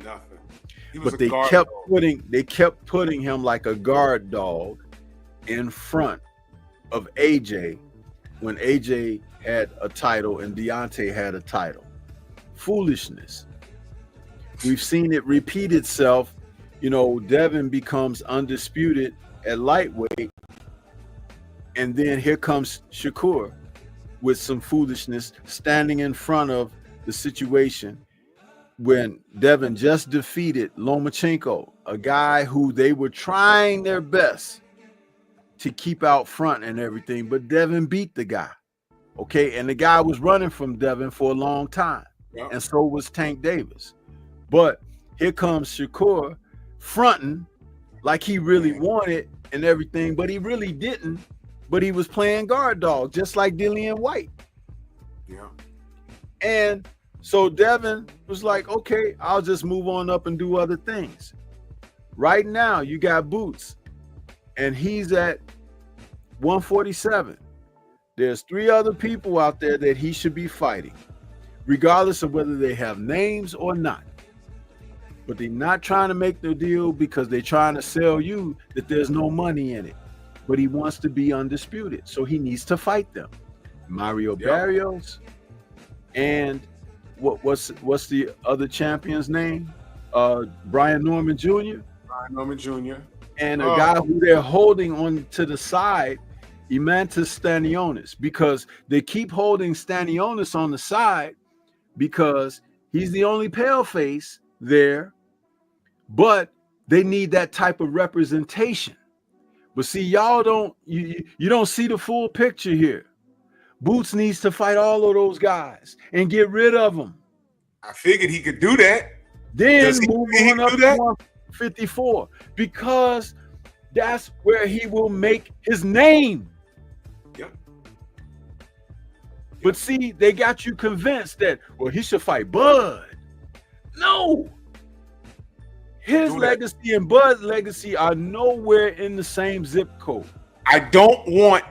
Nothing. But they kept putting him like a guard dog in front of AJ when AJ had a title and Deontay had a title. Foolishness. We've seen it repeat itself. You know, Devin becomes undisputed at lightweight, and then here comes Shakur with some foolishness standing in front of the situation when Devin just defeated Lomachenko, a guy who they were trying their best to keep out front and everything, but Devin beat the guy. Okay, and the guy was running from Devin for a long time, and so was Tank Davis. But here comes Shakur fronting like he really wanted and everything, but he really didn't. But he was playing guard dog, just like Dillian White. Yeah. And so Devin was like, okay, I'll just move on up and do other things. Right now, you got Boots, and he's at 147. There's 3 other people out there that he should be fighting, regardless of whether they have names or not. But they're not trying to make the deal because they're trying to sell you that there's no money in it. But he wants to be undisputed, so he needs to fight them. Mario Barrios and what's the other champion's name? Brian Norman Jr. Brian Norman Jr. And a guy who they're holding on to the side, Imantas Stanionis, because they keep holding Stanionis on the side because he's the only pale face there, but they need that type of representation. But see, y'all don't you don't see the full picture here. Boots needs to fight all of those guys and get rid of them. I figured he could do that. Then move on up to 154 because that's where he will make his name. Yep. But see, they got you convinced that, well, he should fight Bud. No. His legacy and Bud's legacy are nowhere in the same zip code. I don't want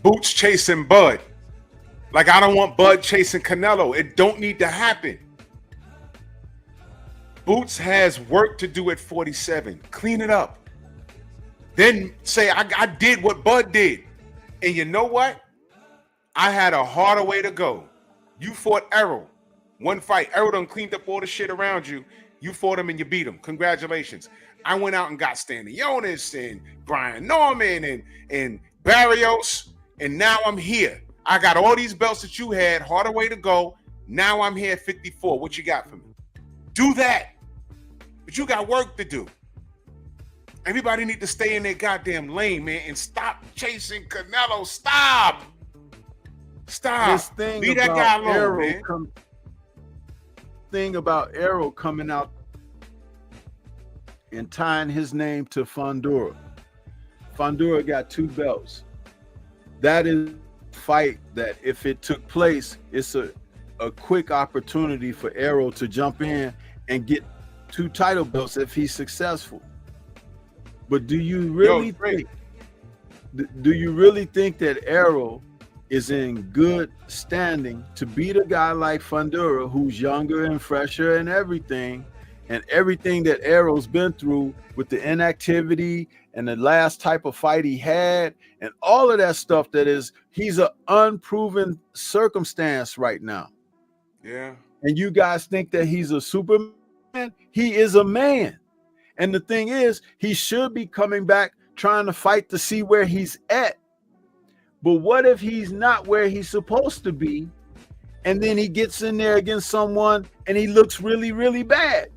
Boots chasing Bud. Like I don't want Bud chasing Canelo. It don't need to happen. Boots has work to do at 47. Clean it up. Then say, I did what Bud did. And you know what? I had a harder way to go. You fought Errol. One fight. Errol done cleaned up all the shit around you. You fought him and you beat him. Congratulations. I went out and got Stanionis and Brian Norman and Barrios. And now I'm here. I got all these belts that you had. Harder way to go. Now I'm here at 54. What you got for me? Do that. But you got work to do. Everybody need to stay in their goddamn lane, man, and stop chasing Canelo. Stop. This thing Leave that guy alone, Errol man. Thing about Errol coming out and tying his name to Fundora. Fundora got 2 belts. That is a fight that if it took place, it's a quick opportunity for Errol to jump in and get 2 title belts if he's successful. But do you really think that Errol is in good standing to beat a guy like Fundora, who's younger and fresher and everything that Errol's been through with the inactivity and the last type of fight he had and all of that stuff he's an unproven circumstance right now. Yeah. And you guys think that he's a Superman? He is a man. And the thing is, he should be coming back trying to fight to see where he's at. But what if he's not where he's supposed to be, and then he gets in there against someone and he looks really, really bad?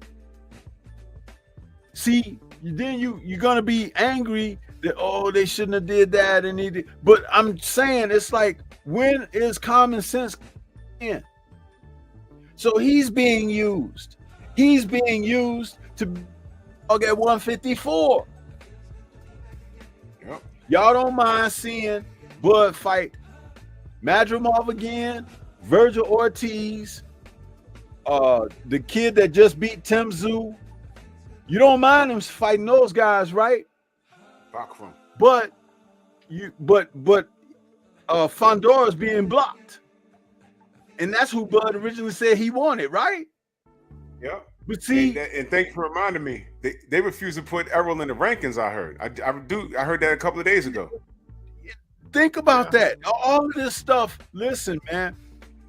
See, then you're going to be angry They shouldn't have did that, and he did. But I'm saying it's like, when is common sense in? So he's being used. He's being used to get 154. Yep. Y'all don't mind seeing Bud fight Madrimov again, Virgil Ortiz, the kid that just beat Tim Tszyu. You don't mind him fighting those guys, right? Bakram. But Fondora's being blocked. And that's who Bud originally said he wanted, right? Yep. But see, and thank you for reminding me. They refused to put Errol in the rankings. I heard. I heard that a couple of days ago. Think about that. All of this stuff. Listen, man.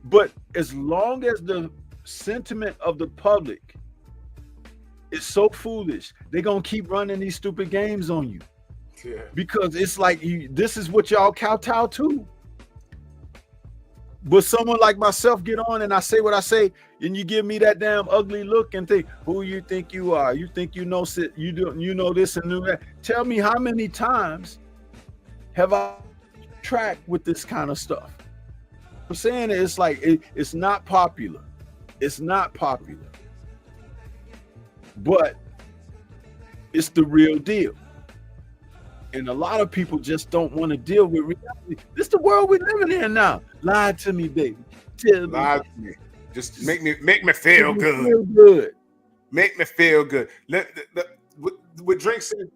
But as long as the sentiment of the public is so foolish, they're gonna keep running these stupid games on you. Yeah. Because it's like this is what y'all kowtow to. But someone like myself get on and I say what I say, and you give me that damn ugly look and think, who you think you are? You think you know you know this and know that. Tell me, how many times have I tracked with this kind of stuff? I'm saying it's like it's not popular. It's not popular. But it's the real deal. And a lot of people just don't want to deal with reality. This is the world we're living in now. Lie to me, baby. Tell Lie to me. Just make me feel good. Feel good. Make me feel good. What Drake said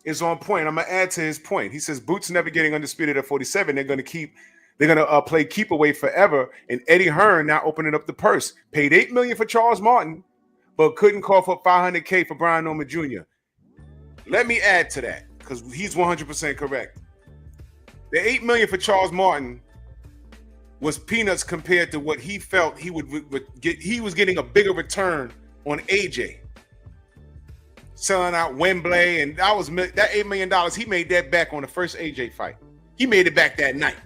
is on point. I'm gonna add to his point. He says Boots never getting undisputed at 47. They're gonna play keep away forever. And Eddie Hearn now opening up the purse. Paid $8 million for Charles Martin, but couldn't call for $500K for Brian Norman Jr. Let me add to that, because he's 100% correct. The $8 million for Charles Martin was peanuts compared to what he felt he would get. He was getting a bigger return on AJ, selling out Wembley, and that $8 million. He made that back on the first AJ fight. He made it back that night.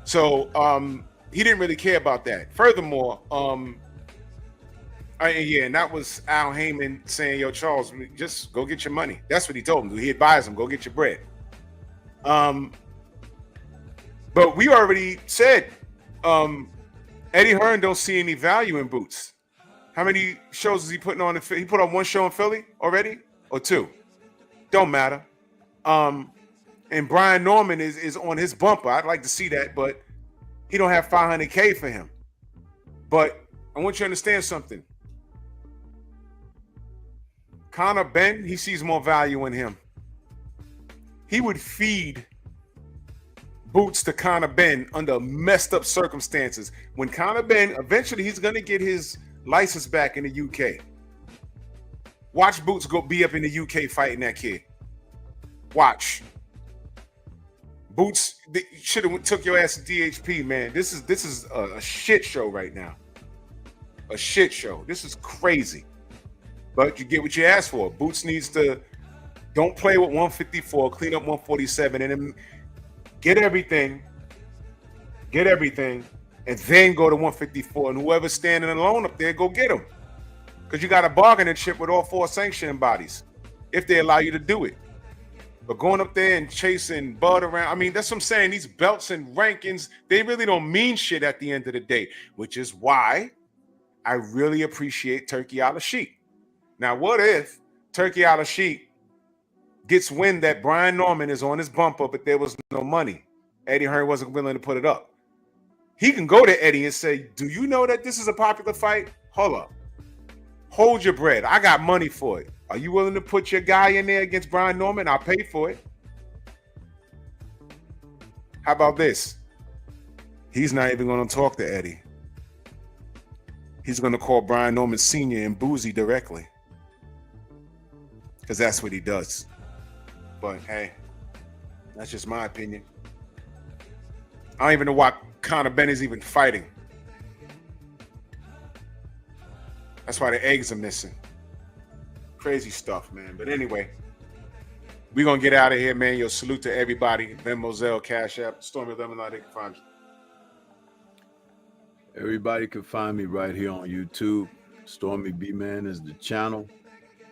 So he didn't really care about that. Furthermore, and that was Al Heyman saying, "Yo, Charles, just go get your money." That's what he told him. He advised him, "Go get your bread." But we already said Eddie Hearn don't see any value in Boots. How many shows is he putting on? He put on one show in Philly already, or two? Don't matter. And Brian Norman is on his bumper. I'd like to see that, but he don't have $500K for him. But I want you to understand something. Conor Benn, he sees more value in him. He would feed Boots to Conor Benn under messed up circumstances. When Conor Benn, eventually he's going to get his license back in the UK. Watch Boots be up in the UK fighting that kid. Watch. Boots should have took your ass to DHP, man. This is a shit show right now. A shit show. This is crazy. But you get what you asked for. Boots needs to don't play with 154, clean up 147, and then get everything, and then go to 154. And whoever's standing alone up there, go get them. Because you got a bargaining chip with all four sanctioning bodies, if they allow you to do it. But going up there and chasing Bud around, I mean, that's what I'm saying. These belts and rankings, they really don't mean shit at the end of the day, which is why I really appreciate Turkey Al-Sheikh. Now, what if Turkey Al-Sheikh gets wind that Brian Norman is on his bumper, but there was no money? Eddie Hearn wasn't willing to put it up. He can go to Eddie and say, "Do you know that this is a popular fight? Hold up. Hold your bread. I got money for it. Are you willing to put your guy in there against Brian Norman? I'll pay for it." How about this? He's not even going to talk to Eddie. He's going to call Brian Norman Sr. and Boozy directly. Because that's what he does. But hey, that's just my opinion. I don't even know why Conor Benn is even fighting. That's why the eggs are missing. Crazy stuff, man. But anyway, we're going to get out of here, man. Yo, salute to everybody. Venmo, Zelle, Cash App, Stormy Lemonade, they can find you. Everybody can find me right here on YouTube. Stormy B-Man is the channel.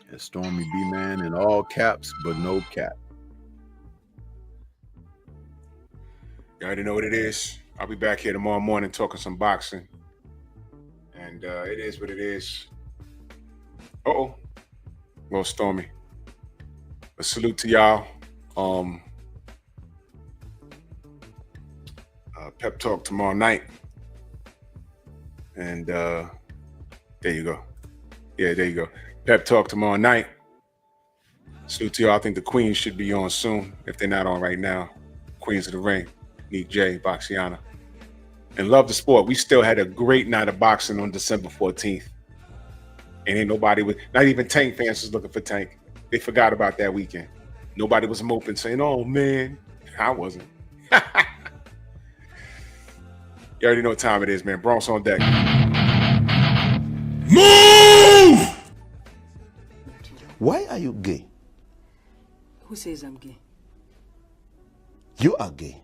And Stormy B-Man in all caps, but no cap. You already know what it is. I'll be back here tomorrow morning talking some boxing. And it is what it is. Uh-oh. A little stormy. A salute to y'all. Pep talk tomorrow night. And there you go. Yeah, there you go. Pep talk tomorrow night. Salute to y'all. I think the Queens should be on soon, if they're not on right now. Queens of the Ring. Meet Jay, Boxiana. And love the sport. We still had a great night of boxing on December 14th. And ain't nobody with, not even Tank fans was looking for Tank. They forgot about that weekend. Nobody was moping saying, oh man, I wasn't. You already know what time it is, man. Bronx on deck. Move! Why are you gay? Who says I'm gay? You are gay.